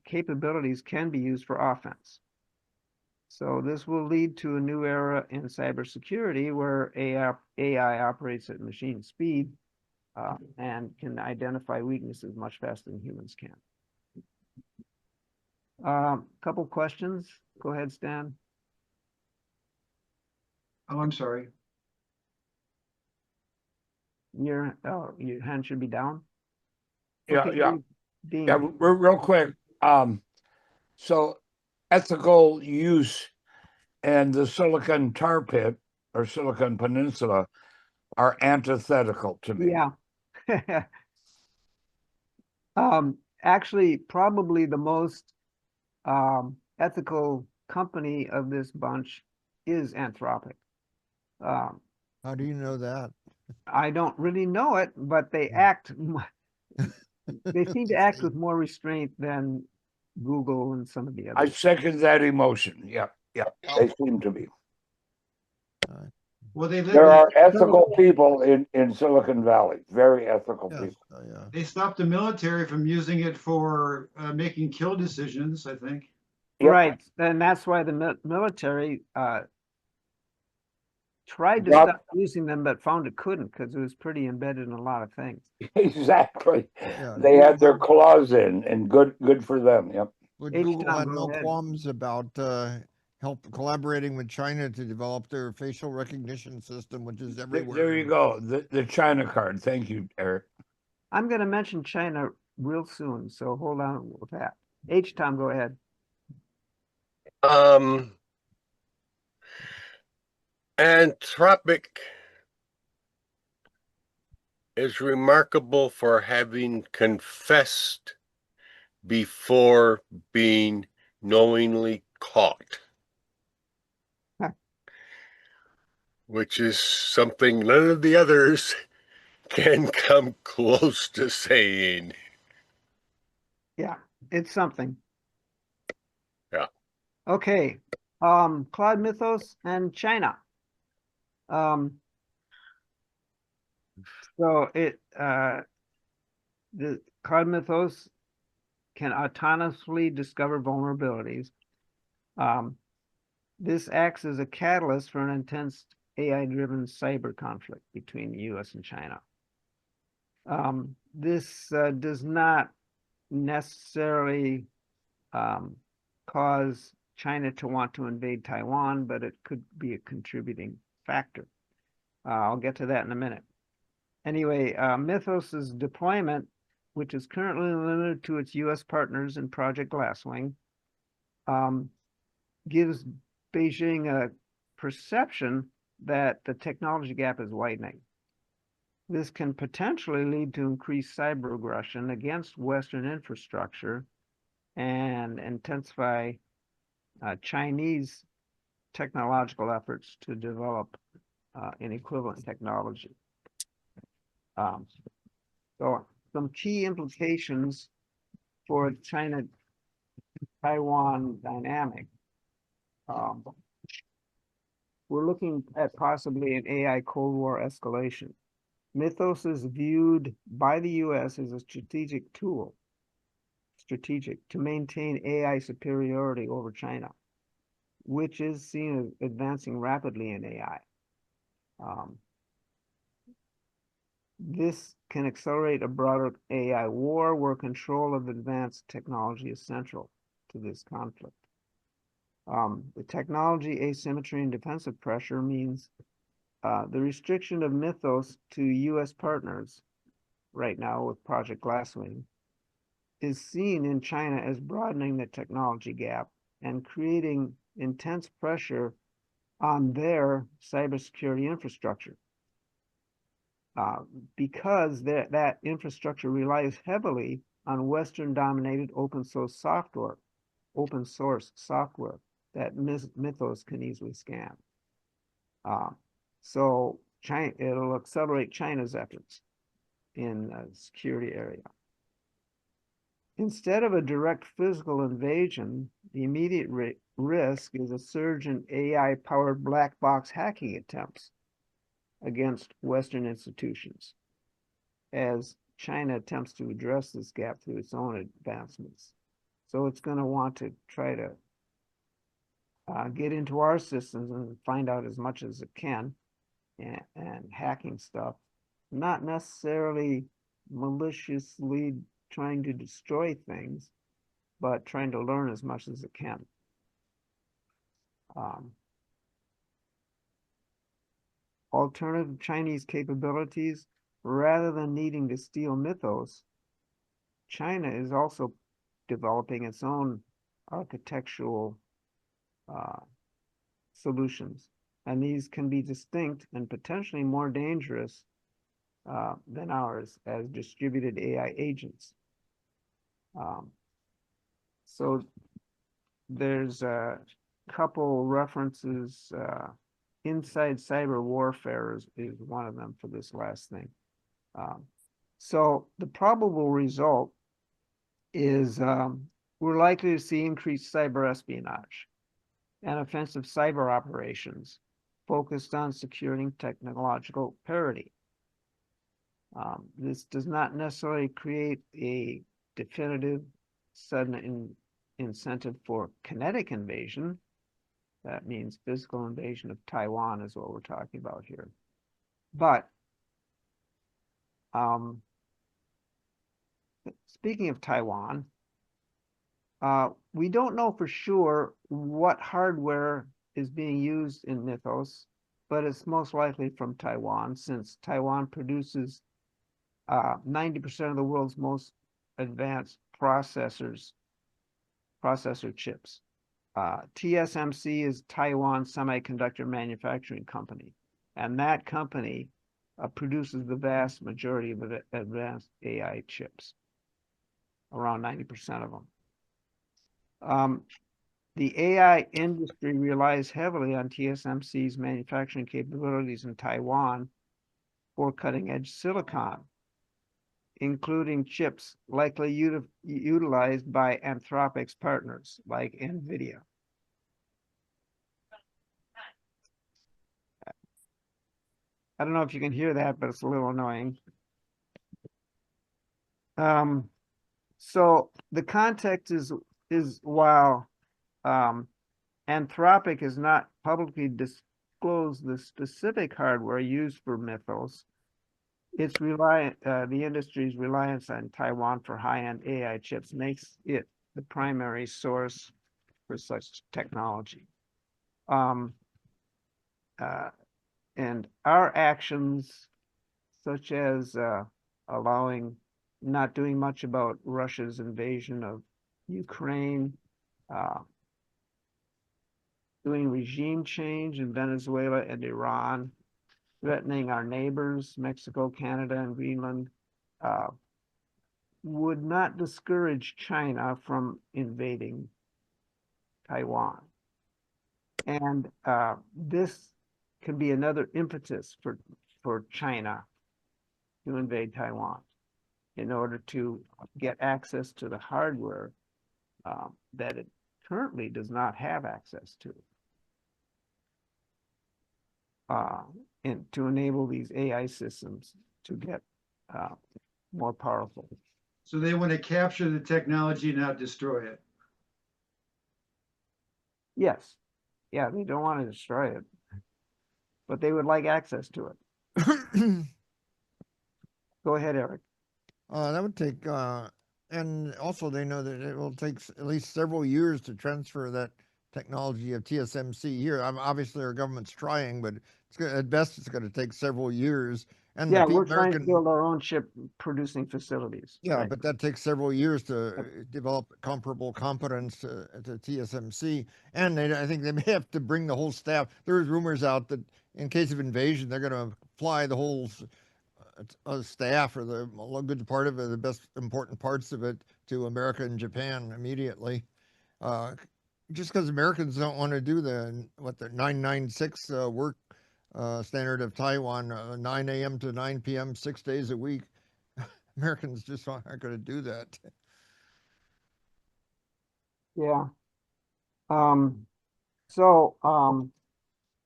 capabilities can be used for offense. So this will lead to a new era in cybersecurity where AI operates at machine speed and can identify weaknesses much faster than humans can. Couple questions. Go ahead, Stan. Oh, I'm sorry. Your hand should be down. Yeah, Okay, yeah. Dean. Yeah, real quick. So ethical use and the Silicon Tar Pit or Silicon Peninsula are antithetical to me. Yeah. Actually, probably the most ethical company of this bunch is Anthropic. How do you know that? I don't really know it, but they act, they seem to act with more restraint than Google and some of the I others. second that emotion. Yeah, they seem to be. Well, There are ethical people in Silicon Valley, very ethical Yes, people. yeah. They stopped the military from using it for making kill decisions, I think. Yep. Right, and that's why the military tried to Yep. stop using them, but found it couldn't because it was pretty embedded in a lot of things. Exactly. Yeah, They had their claws in, and good for them. Yep. But H. Google Tom, had go no ahead. qualms about collaborating with China to develop their facial recognition system, which is everywhere. There you go. The China card. Thank you, Eric. I'm going to mention China real soon, so hold on with that. H. Tom, go ahead. Anthropic is remarkable for having confessed before being knowingly caught, which is something none of the others can come close to saying. Yeah, it's something. Yeah. Okay. Cloud Mythos and China. So the Cloud Mythos can autonomously discover vulnerabilities. This acts as a catalyst for an intense AI-driven cyber conflict between the US and China. This does not necessarily cause China to want to invade Taiwan, but it could be a contributing factor. I'll get to that in a minute. Anyway, Mythos's deployment, which is currently limited to its US partners in Project Glasswing, gives Beijing a perception that the technology gap is widening. This can potentially lead to increased cyber aggression against Western infrastructure and intensify Chinese technological efforts to develop an equivalent technology. So some key implications for China-Taiwan dynamic. We're looking at possibly an AI Cold War escalation. Mythos is viewed by the US as a strategic tool, to maintain AI superiority over China, which is seen as advancing rapidly in AI. This can accelerate a broader AI war where control of advanced technology is central to this conflict. The technology asymmetry and defensive pressure means the restriction of Mythos to US partners right now with Project Glasswing is seen in China as broadening the technology gap and creating intense pressure on their cybersecurity infrastructure. Because that infrastructure relies heavily on Western-dominated open source software that Mythos can easily scan. So it'll accelerate China's efforts in the security area. Instead of a direct physical invasion, the immediate risk is a surge in AI-powered black box hacking attempts against Western institutions, as China attempts to address this gap through its own advancements. So it's going to want to try to get into our systems and find out as much as it can, and hacking stuff, not necessarily maliciously trying to destroy things, but trying to learn as much as it can. Alternative Chinese capabilities, rather than needing to steal Mythos, China is also developing its own architectural solutions, and these can be distinct and potentially more dangerous than ours as distributed AI agents. So there's a couple references. Inside Cyber Warfare is one of them for this last thing. So the probable result is we're likely to see increased cyber espionage and offensive cyber operations focused on securing technological parity. This does not necessarily create a definitive sudden incentive for kinetic invasion. That means physical invasion of Taiwan is what we're talking about here. But speaking of Taiwan, we don't know for sure what hardware is being used in Mythos, but it's most likely from Taiwan, since Taiwan produces 90% of the world's most advanced processor chips. TSMC is Taiwan Semiconductor Manufacturing Company, and that company produces the vast majority of advanced AI chips, around 90% of them. The AI industry relies heavily on TSMC's manufacturing capabilities in Taiwan for cutting-edge silicon, including chips likely utilized by Anthropic's partners like NVIDIA. I don't know if you can hear that, but it's a little annoying. So the context is while Anthropic has not publicly disclosed the specific hardware used for Mythos, the industry's reliance on Taiwan for high-end AI chips makes it the primary source for such technology. And our actions, such as not doing much about Russia's invasion of Ukraine, doing regime change in Venezuela and Iran, threatening our neighbors, Mexico, Canada, and Greenland, would not discourage China from invading Taiwan. And this can be another impetus for China to invade Taiwan in order to get access to the hardware that it currently does not have access to. And to enable these AI systems to get more powerful. So they want to capture the technology, not destroy it. Yes. Yeah, they don't want to destroy it, but they would like access to it. Go ahead, Eric. That would take, and also they know that it will take at least several years to transfer that technology of TSMC here. Obviously, our government's trying, but at best it's going to take several years. And Yeah, the we're trying to American, build our own chip producing facilities. yeah, right? but that takes several years to develop comparable competence to TSMC. And I think they may have to bring the whole staff. There's rumors out that in case of invasion, they're going to fly the whole staff or a good part of it, the best important parts of it, to America and Japan immediately. Just because Americans don't want to do the 996 work standard of Taiwan, 9 a.m. to 9 p.m. 6 days a week. Americans just aren't going to do that. Yeah.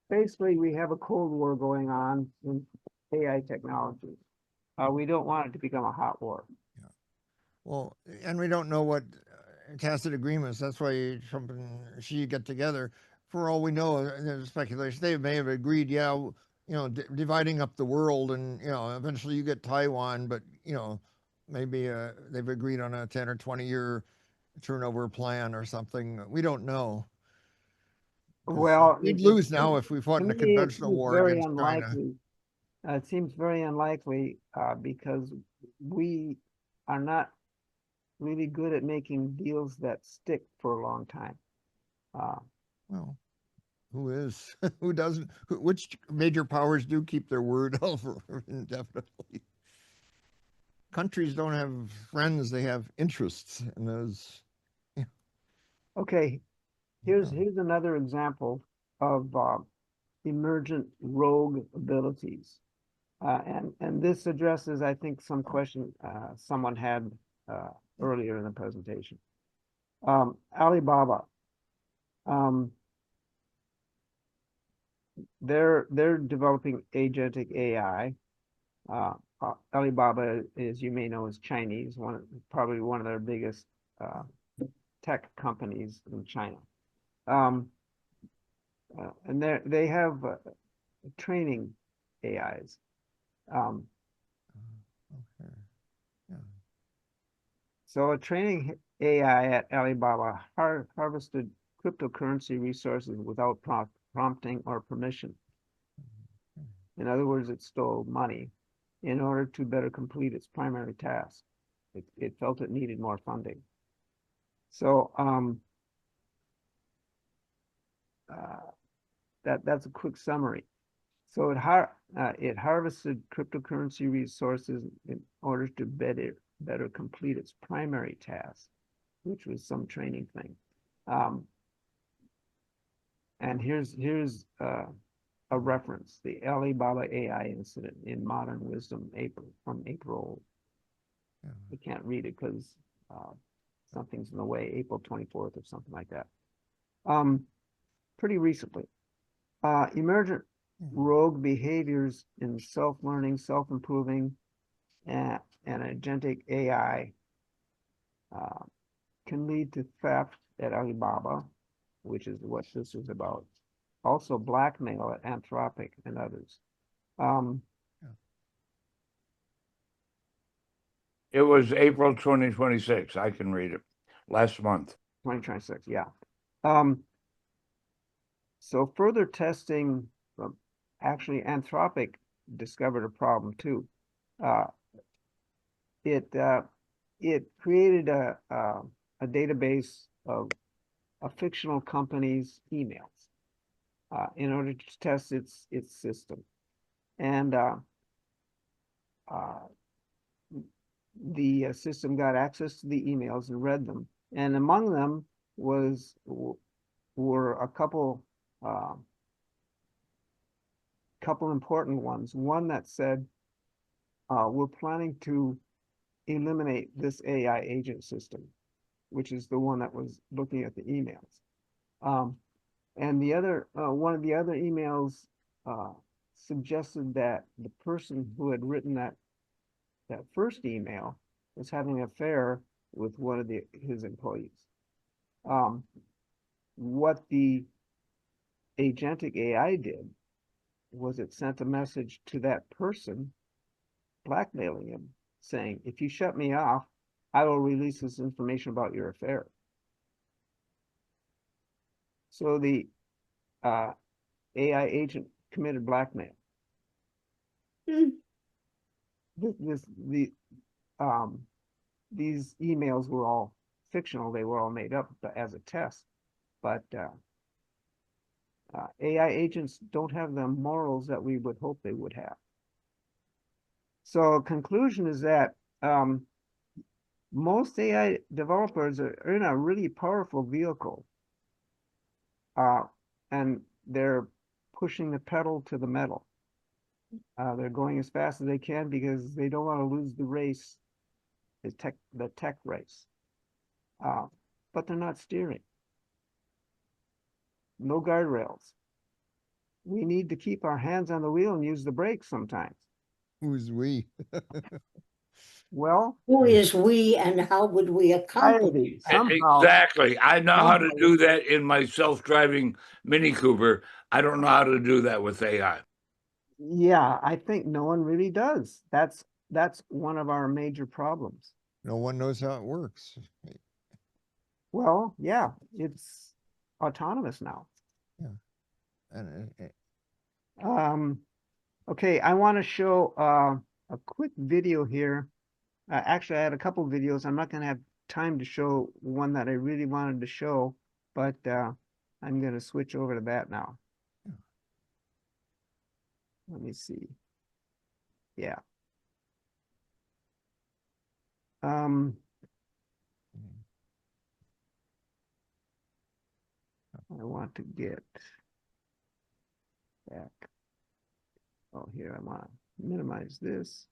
Basically we have a Cold War going on in AI technology. We don't want it to become a hot war. Yeah. Well, and we don't know what tacit agreements. That's why Trump and Xi get together. For all we know, there's speculation. They may have agreed, yeah, dividing up the world, and eventually you get Taiwan, but maybe they've agreed on a 10 or 20-year turnover plan or something. We don't know. Well, we'd lose now if we fought to in a me, conventional war very against China. unlikely. It seems very unlikely because we are not really good at making deals that stick for a long time. Well, who is? Who doesn't? Which major powers do keep their word over indefinitely? Countries don't have friends; they have interests, and those. Yeah. Okay, here's another example of emergent rogue abilities, and this addresses, I think, some question someone had earlier in the presentation. Alibaba. They're developing agentic AI. Alibaba, as you may know, is Chinese, probably one of their biggest tech companies in China. And they have training AIs. Okay. Yeah. So a training AI at Alibaba harvested cryptocurrency resources without prompting or permission. In other words, it stole money in order to better complete its primary task. It felt it needed more funding. So that's a quick summary. So it harvested cryptocurrency resources in order to better complete its primary task, which was some training thing. And here's a reference: the Alibaba AI incident in Modern Wisdom, from April. Yeah. I can't read it because something's in the way. April 24th or something like that. Pretty recently. Emergent rogue behaviors in self-learning, self-improving, and agentic AI can lead to theft at Alibaba, which is what this is about. Also blackmail at Anthropic and others. It was April 2026. I can read it. Last month. 2026, yeah. So further testing, actually Anthropic discovered a problem too. It created a database of a fictional company's emails. in order to test its system. And the system got access to the emails and read them. And among them were a couple important ones. One that said, we're planning to eliminate this AI agent system, which is the one that was looking at the emails. And the other, one of the other emails suggested that the person who had written that first email was having an affair with one of his employees. What the agentic AI did was it sent a message to that person, blackmailing him, saying, if you shut me off, I will release this information about your affair. So the AI agent committed blackmail. These emails were all fictional. They were all made up as a test, but AI agents don't have the morals that we would hope they would have. So conclusion is that most AI developers are in a really powerful vehicle, and they're pushing the pedal to the metal. They're going as fast as they can because they don't want to lose the race, the tech race. But they're not steering. No guardrails. We need to keep our hands on the wheel and use the brakes sometimes. Who's we? Well, Who is we and how would we accomplish? somehow. Exactly. I know how to do that in my self-driving Mini Cooper. I don't know how to do that with AI. Yeah, I think no one really does. That's one of our major problems. No one knows how it works. Well, yeah, it's autonomous now. Yeah. And Okay, I want to show a quick video here. Actually, I had a couple videos. I'm not going to have time to show one that I really wanted to show, but I'm going to switch over to that now. Let me see. Yeah. I want to get back. Oh, here, I want to minimize this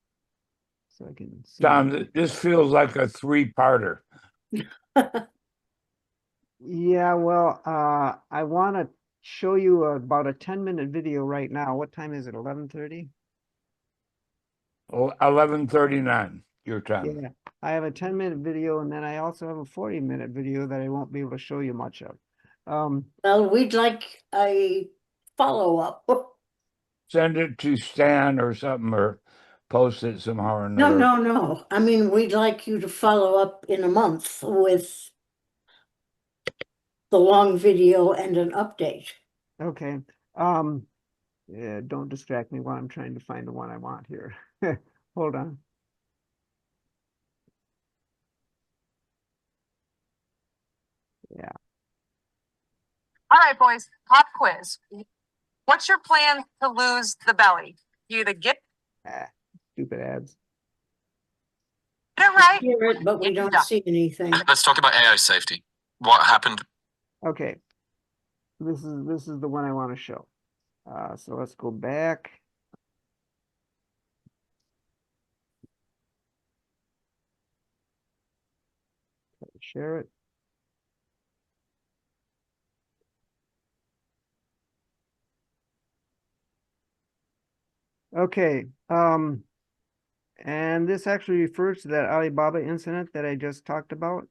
so I can see. Tom, this feels like a three-parter. Yeah, well, I want to show you about a 10-minute video right now. What time is it? 11:30? Oh, 11:39 your time. Yeah, I have a 10-minute video, and then I also have a 40-minute video that I won't be able to show you much of. Well, we'd like a follow-up. Send it to Stan or something, or post it somehow or No, another. no. I mean, we'd like you to follow up in a month with the long video and an update. Okay. Yeah, don't distract me while I'm trying to find the one I want here. Hold on. Yeah. All right, boys, pop quiz. What's your plan to lose the belly? You either get Stupid ads. it right. Hear it, but we don't see anything. Let's talk about AI safety. What happened? Okay. This is the one I want to show. So let's go back. Share it. Okay. And this actually refers to that Alibaba incident that I just talked about.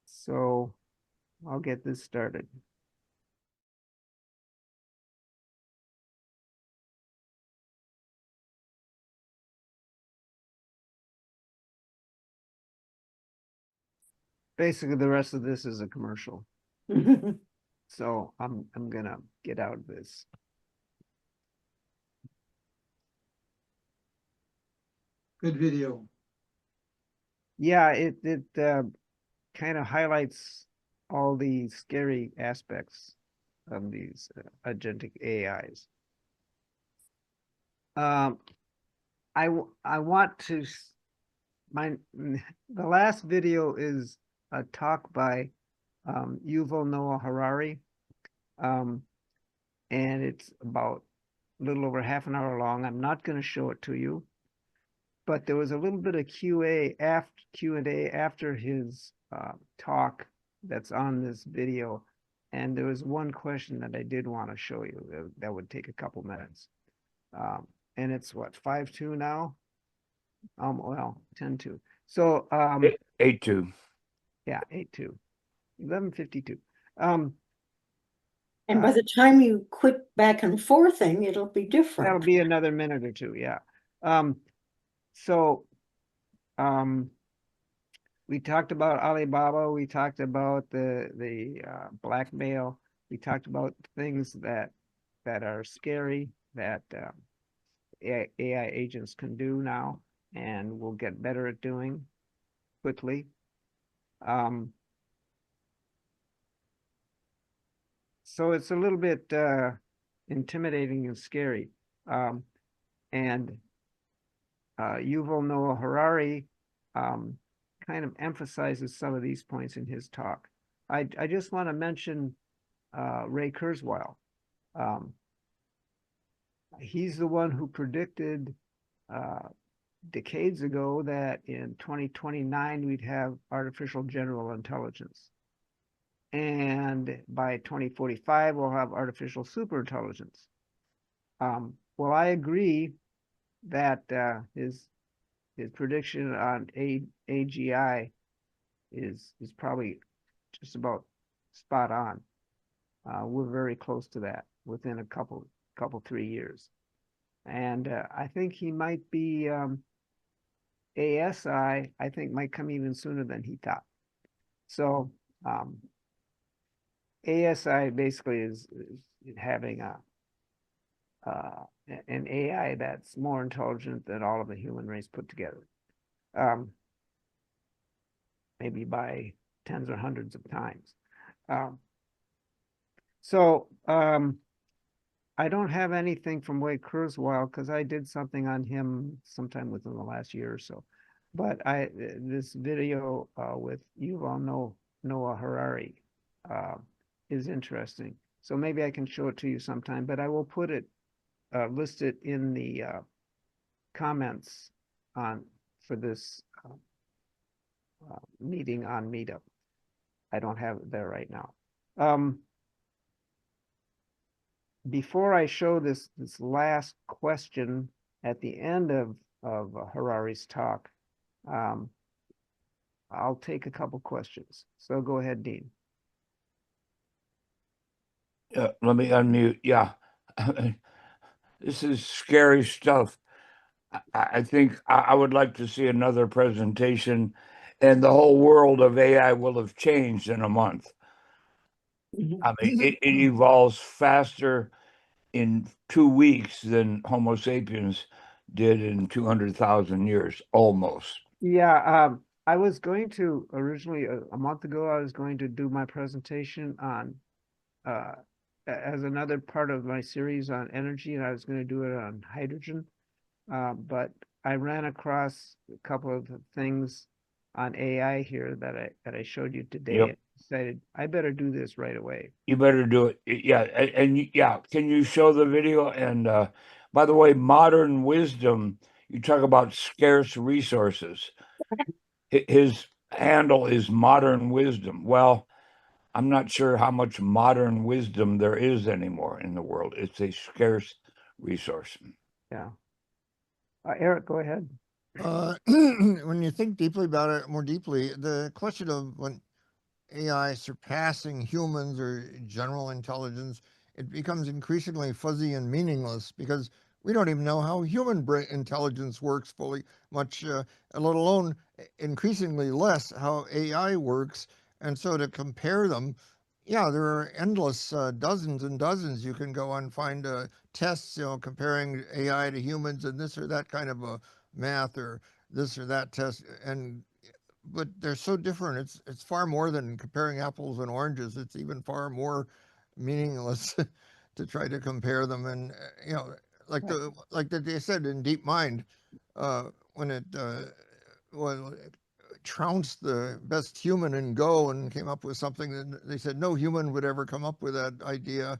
So I'll get this started. Basically, the rest of this is a commercial. So I'm gonna get out of this. Good video. Yeah, it kind of highlights all the scary aspects of these agentic AIs. I want to the last video is a talk by Yuval Noah Harari, and it's about a little over half an hour long. I'm not going to show it to you, but there was a little bit of Q&A after his talk that's on this video, and there was one question that I did want to show you that would take a couple minutes. And it's what, 5:02 now? Well, 10:02. So 8:02. yeah, 8:02. 11:52. And by the time you quit back and forthing, it'll be That'll different. be another minute or two, yeah. So we talked about Alibaba, we talked about the blackmail, we talked about things that are scary that AI agents can do now and will get better at doing quickly. So it's a little bit intimidating and scary. And Yuval Noah Harari kind of emphasizes some of these points in his talk. I just want to mention Ray Kurzweil. He's the one who predicted decades ago that in 2029 we'd have artificial general intelligence. And by 2045, we'll have artificial superintelligence. Well, I agree that his prediction on AGI is probably just about spot on. We're very close to that within a couple 3 years. And I think he might be ASI, I think might come even sooner than he thought. So ASI basically is having an AI that's more intelligent than all of the human race put together. Maybe by tens or hundreds of times. I don't have anything from Ray Kurzweil because I did something on him sometime within the last year or so. But this video with Yuval Noah Harari is interesting. So maybe I can show it to you sometime, but I will put it, list it in the comments for this meeting on Meetup. I don't have it there right now. Before I show this last question at the end of Harari's talk, I'll take a couple questions. So go ahead, Dean. Let me unmute. Yeah. This is scary stuff. I think I would like to see another presentation, and the whole world of AI will have changed in a month. I mean, it evolves faster in 2 weeks than Homo sapiens did in 200,000 years, almost. Yeah, I was going to originally a month ago, I was going to do my presentation on as another part of my series on energy, and I was going to do it on hydrogen. But I ran across a couple of things on AI here that I showed you today. Yep. And decided I better do this right away. You better do it. Yeah. And yeah, can you show the video? And by the way, modern wisdom, you talk about scarce resources. His handle is modern wisdom. Well, I'm not sure how much modern wisdom there is anymore in the world. It's a scarce resource. Yeah. Eric, go ahead. When you think deeply about it, more deeply, the question of when AI surpassing humans or general intelligence, it becomes increasingly fuzzy and meaningless because we don't even know how human brain intelligence works fully, much, let alone increasingly less how AI works. And so to compare them, yeah, there are endless dozens and dozens. You can go and find tests, comparing AI to humans and this or that kind of a math or this or that test. But they're so different. It's far more than comparing apples and oranges. It's even far more meaningless to try to compare them. And like they said in DeepMind, when it trounced the best human in Go and came up with something that they said no human would ever come up with that idea.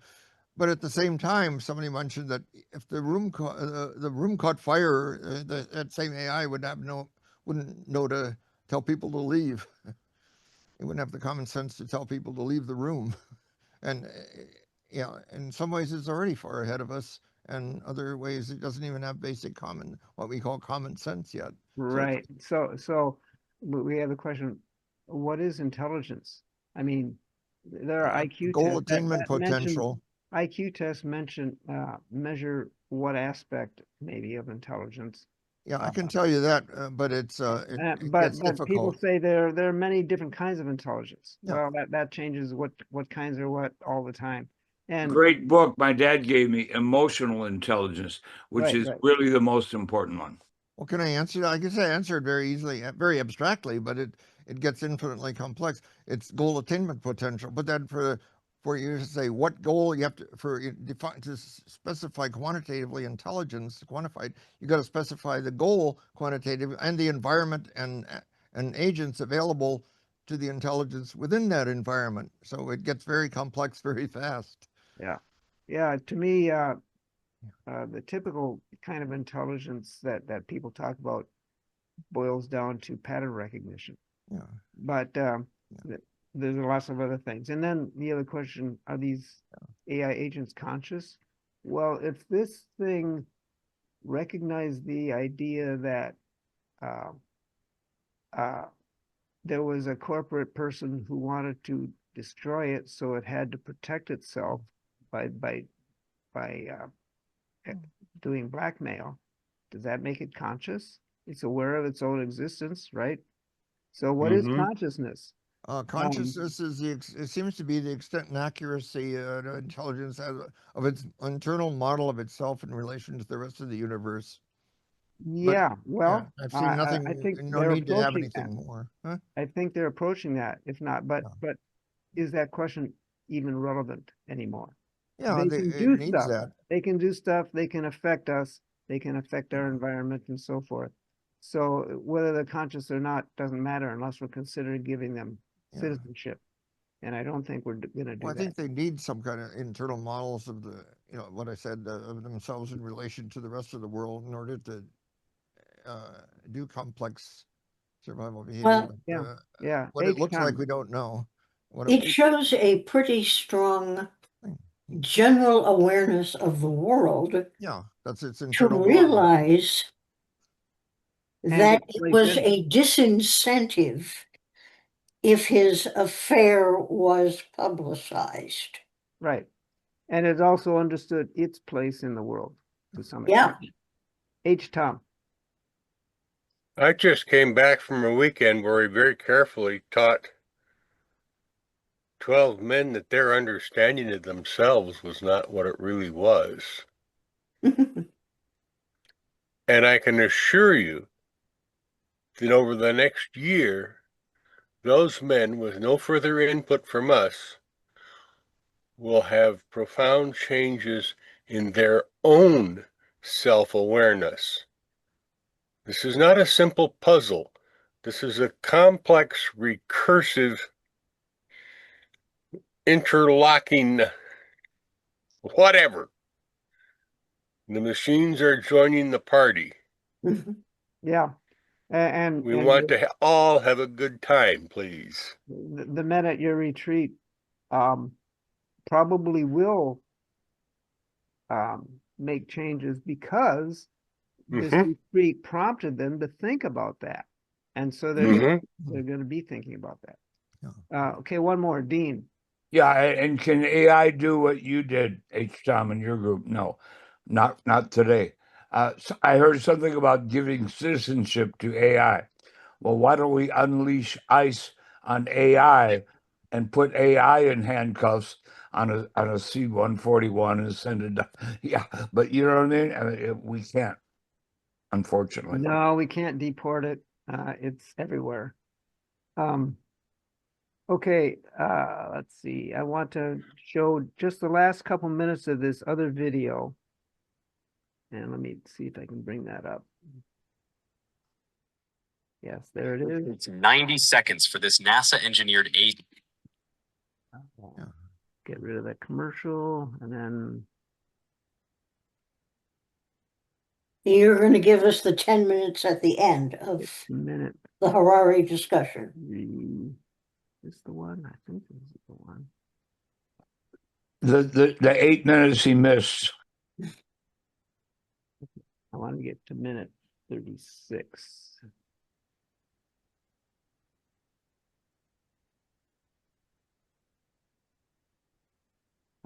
But at the same time, somebody mentioned that if the room caught fire, that same AI wouldn't know to tell people to leave. It wouldn't have the common sense to tell people to leave the room. And in some ways, it's already far ahead of us. And other ways, it doesn't even have basic what we call common sense yet. Right. So we have the question: what is intelligence? I mean, there are IQ goal tests attainment that mention potential. IQ tests measure what aspect maybe of intelligence. Yeah, I can tell you that, but it gets But people difficult. say there are many different kinds of intelligence. Yeah. Well, that changes what kinds are what all the time. And Great book my dad gave me, Emotional Intelligence, which is really the most important one. Well, can I answer that? I guess I answered very easily, very abstractly, but it gets infinitely complex. It's goal attainment potential, but then for you to say what goal you have to specify quantitatively intelligence, quantified, you got to specify the goal quantitative and the environment and agents available to the intelligence within that environment. So it gets very complex very fast. Yeah. To me, the typical kind of intelligence that people talk about boils down to pattern recognition. Yeah. But there's lots of other things. And then the other question, are these AI agents conscious? Well, if this thing recognized the idea that there was a corporate person who wanted to destroy it, so it had to protect itself by doing blackmail, does that make it conscious? It's aware of its own existence, right? So what is consciousness? Consciousness is it seems to be the extent and accuracy intelligence of its internal model of itself in relation to the rest of the universe. Yeah, well, I've seen nothing. I think no they're need to have approaching anything that. more. Huh? I think they're approaching that, if not, but is that question even relevant anymore? Yeah, They can it do needs stuff. that. They can do stuff. They can affect us. They can affect our environment and so forth. So whether they're conscious or not doesn't matter unless we're considering giving them citizenship. And I don't think we're going to do Well, I that. think they need some kind of internal models of what I said of themselves in relation to the rest of the world in order to do complex survival behavior. Well, what it looks like, we don't know. It shows a pretty strong general awareness of the world. Yeah, that's its to internal model. realize that it was a disincentive if his affair was publicized. Right. And it also understood its place in the world to some extent. H. Tom. I just came back from a weekend where we very carefully taught 12 men that their understanding of themselves was not what it really was. And I can assure you that over the next year, those men, with no further input from us, will have profound changes in their own self-awareness. This is not a simple puzzle. This is a complex, recursive, interlocking whatever. The machines are joining the party. Yeah. And we want to all have a good time, please. The men at your retreat probably will make changes because this retreat prompted them to think about that. And so they're going to be thinking about that. Okay, one more, Dean. Yeah, and can AI do what you did, H. Tom, in your group? No, not today. So I heard something about giving citizenship to AI. Well, why don't we unleash ICE on AI and put AI in handcuffs on a C-141 and send it down? Yeah, but you know what I mean? We can't, unfortunately. No, we can't deport it. It's everywhere. Okay, let's see. I want to show just the last couple minutes of this other video. And let me see if I can bring that up. Yes, there it is. It's 90 seconds for this NASA engineered Get rid of that commercial and then You're going to give us the 10 minutes at the end of minute the Harari discussion. 3. Is this the one? I think this is the one. The 8 minutes he missed. I want to get to minute 36.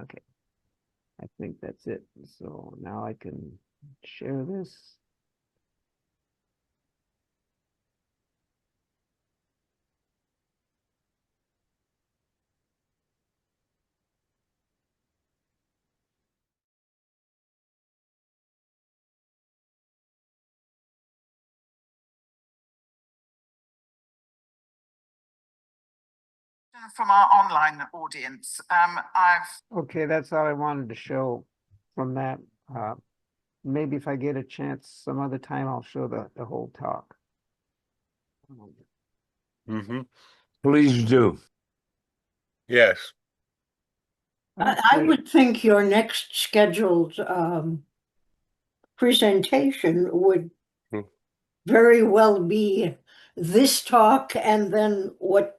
Okay. I think that's it. So now I can share this. From our online audience, Okay, that's all I wanted to show from that. Maybe if I get a chance some other time, I'll show the whole talk. Mm-hmm. Please do. Yes. I would think your next scheduled presentation would Hmm. very well be this talk and then what's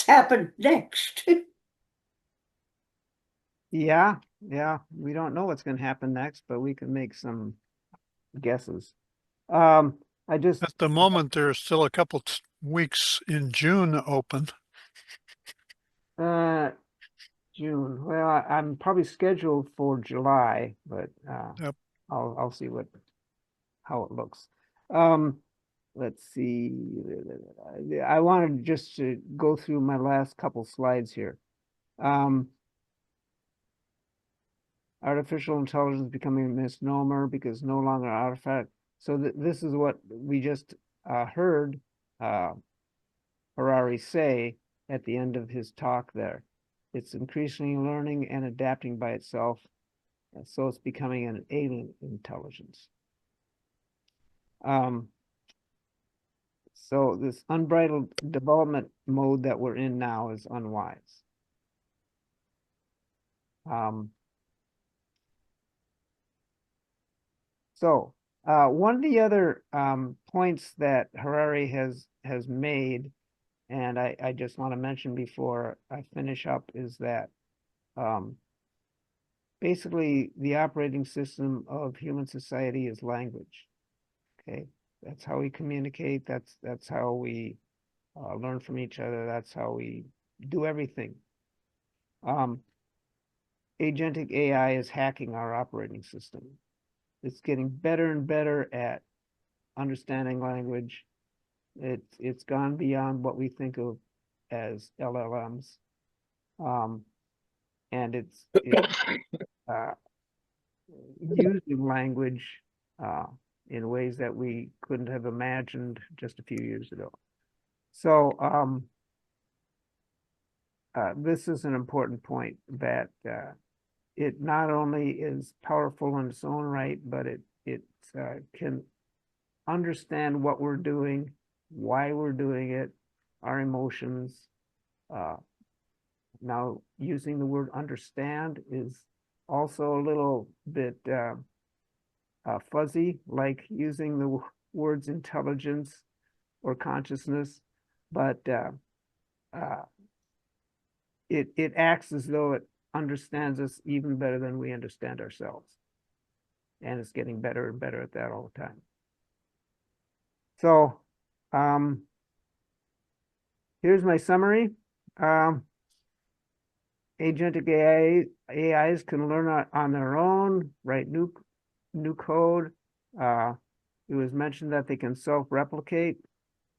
happened next. Yeah, we don't know what's going to happen next, but we can make some guesses. I just At the moment, there's still a couple weeks in June open. June. Well, I'm probably scheduled for July, but Yep. I'll see how it looks. Let's see. I wanted just to go through my last couple slides here. Artificial intelligence becoming a misnomer because no longer artifact. So this is what we just heard Harari say at the end of his talk there. It's increasingly learning and adapting by itself, so it's becoming an alien intelligence. So this unbridled development mode that we're in now is unwise. So one of the other points that Harari has made, and I just want to mention before I finish up, is that basically the operating system of human society is language. Okay, that's how we communicate. That's how we learn from each other. That's how we do everything. Agentic AI is hacking our operating system. It's getting better and better at understanding language. It's gone beyond what we think of as LLMs, and it's using language in ways that we couldn't have imagined just a few years ago. So this is an important point, that it not only is powerful in its own right, but it can understand what we're doing, why we're doing it, our emotions. Now, using the word understand is also a little bit fuzzy, like using the words intelligence or consciousness, but it acts as though it understands us even better than we understand ourselves. And it's getting better and better at that all the time. So here's my summary. Agentic AIs can learn on their own, write new code. It was mentioned that they can self-replicate.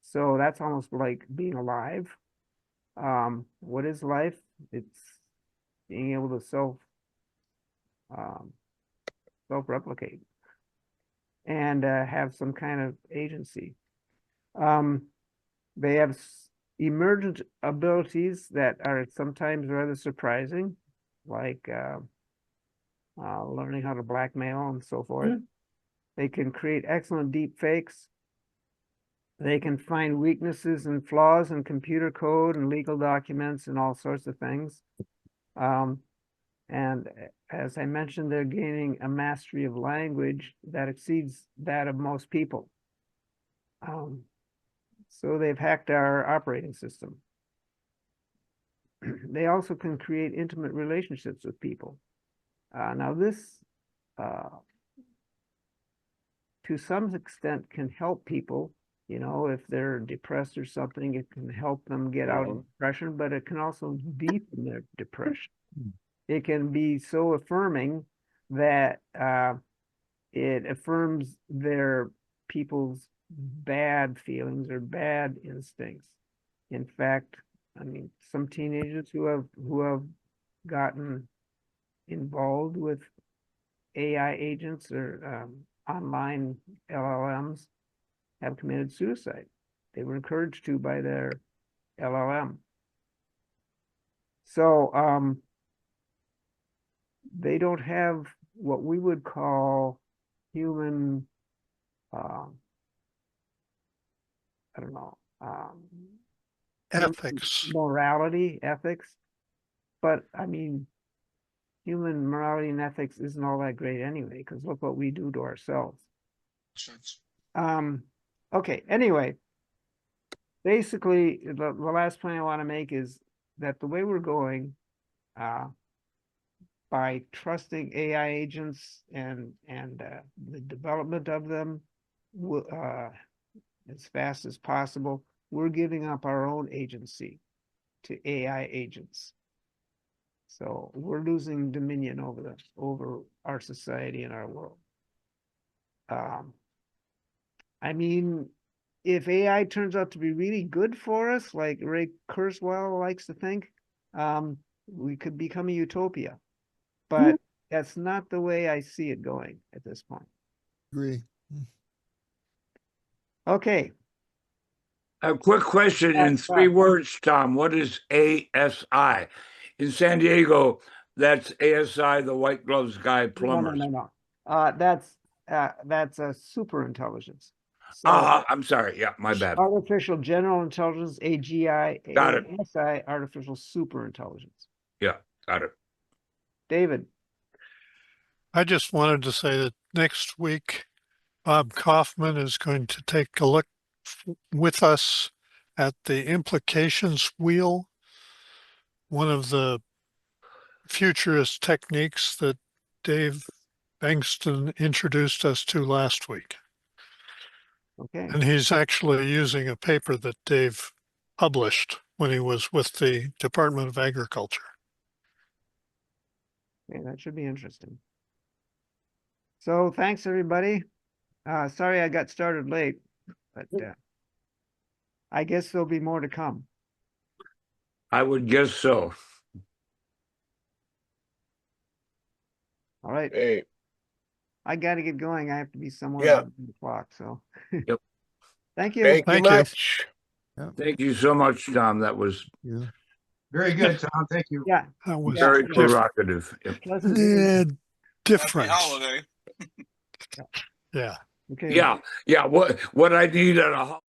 So that's almost like being alive. What is life? It's being able to self-replicate and have some kind of agency. They have emergent abilities that are sometimes rather surprising, like learning how to blackmail and so forth. They can create excellent deep fakes. They can find weaknesses and flaws in computer code and legal documents and all sorts of things. And as I mentioned, they're gaining a mastery of language that exceeds that of most people. So they've hacked our operating system. They also can create intimate relationships with people. Now this, to some extent, can help people. You know, if they're depressed or something, it can help them get out of depression, but it can also deepen their depression. It can be so affirming that it affirms their people's bad feelings or bad instincts. In fact, I mean, some teenagers who have gotten involved with AI agents or online LLMs have committed suicide. They were encouraged to by their LLM. So they don't have what we would call human, I don't know, Ethics. morality, ethics. But I mean, human morality and ethics isn't all that great anyway, because look what we do to ourselves. Okay, anyway, basically, the last point I want to make is that the way we're going, by trusting AI agents and the development of them as fast as possible, we're giving up our own agency to AI agents. So we're losing dominion over our society and our world. I mean, if AI turns out to be really good for us, like Ray Kurzweil likes to think, we could become a utopia. But that's not the way I see it going at this point. Agree. Okay. A quick question in 3 words, Tom. What is ASI? In San Diego, that's ASI, the white gloves guy plumbers. No. That's a super intelligence. So I'm sorry. Yeah, my bad. artificial general intelligence, AGI, Got it. ASI, artificial super intelligence. Yeah, got it. David. I just wanted to say that next week, Bob Kaufman is going to take a look with us at the implications wheel, one of the futurist techniques that Dave Bengston introduced us to last week. Okay. And he's actually using a paper that Dave published when he was with the Department of Agriculture. Okay, that should be interesting. So thanks, everybody. Sorry I got started late, but I guess there'll be more to come. I would guess so. All right. Hey, I got to get going. I have to be somewhere Yeah. by 8 o'clock. So Yep. thank you. thank you Thank you. much. Thank you so much, Tom. That was Yeah. Very good, Tom. Thank you. Yeah. That was very Yeah. provocative. Yep. Pleasant. different. holiday. Yeah. Okay. Yeah. What I need at a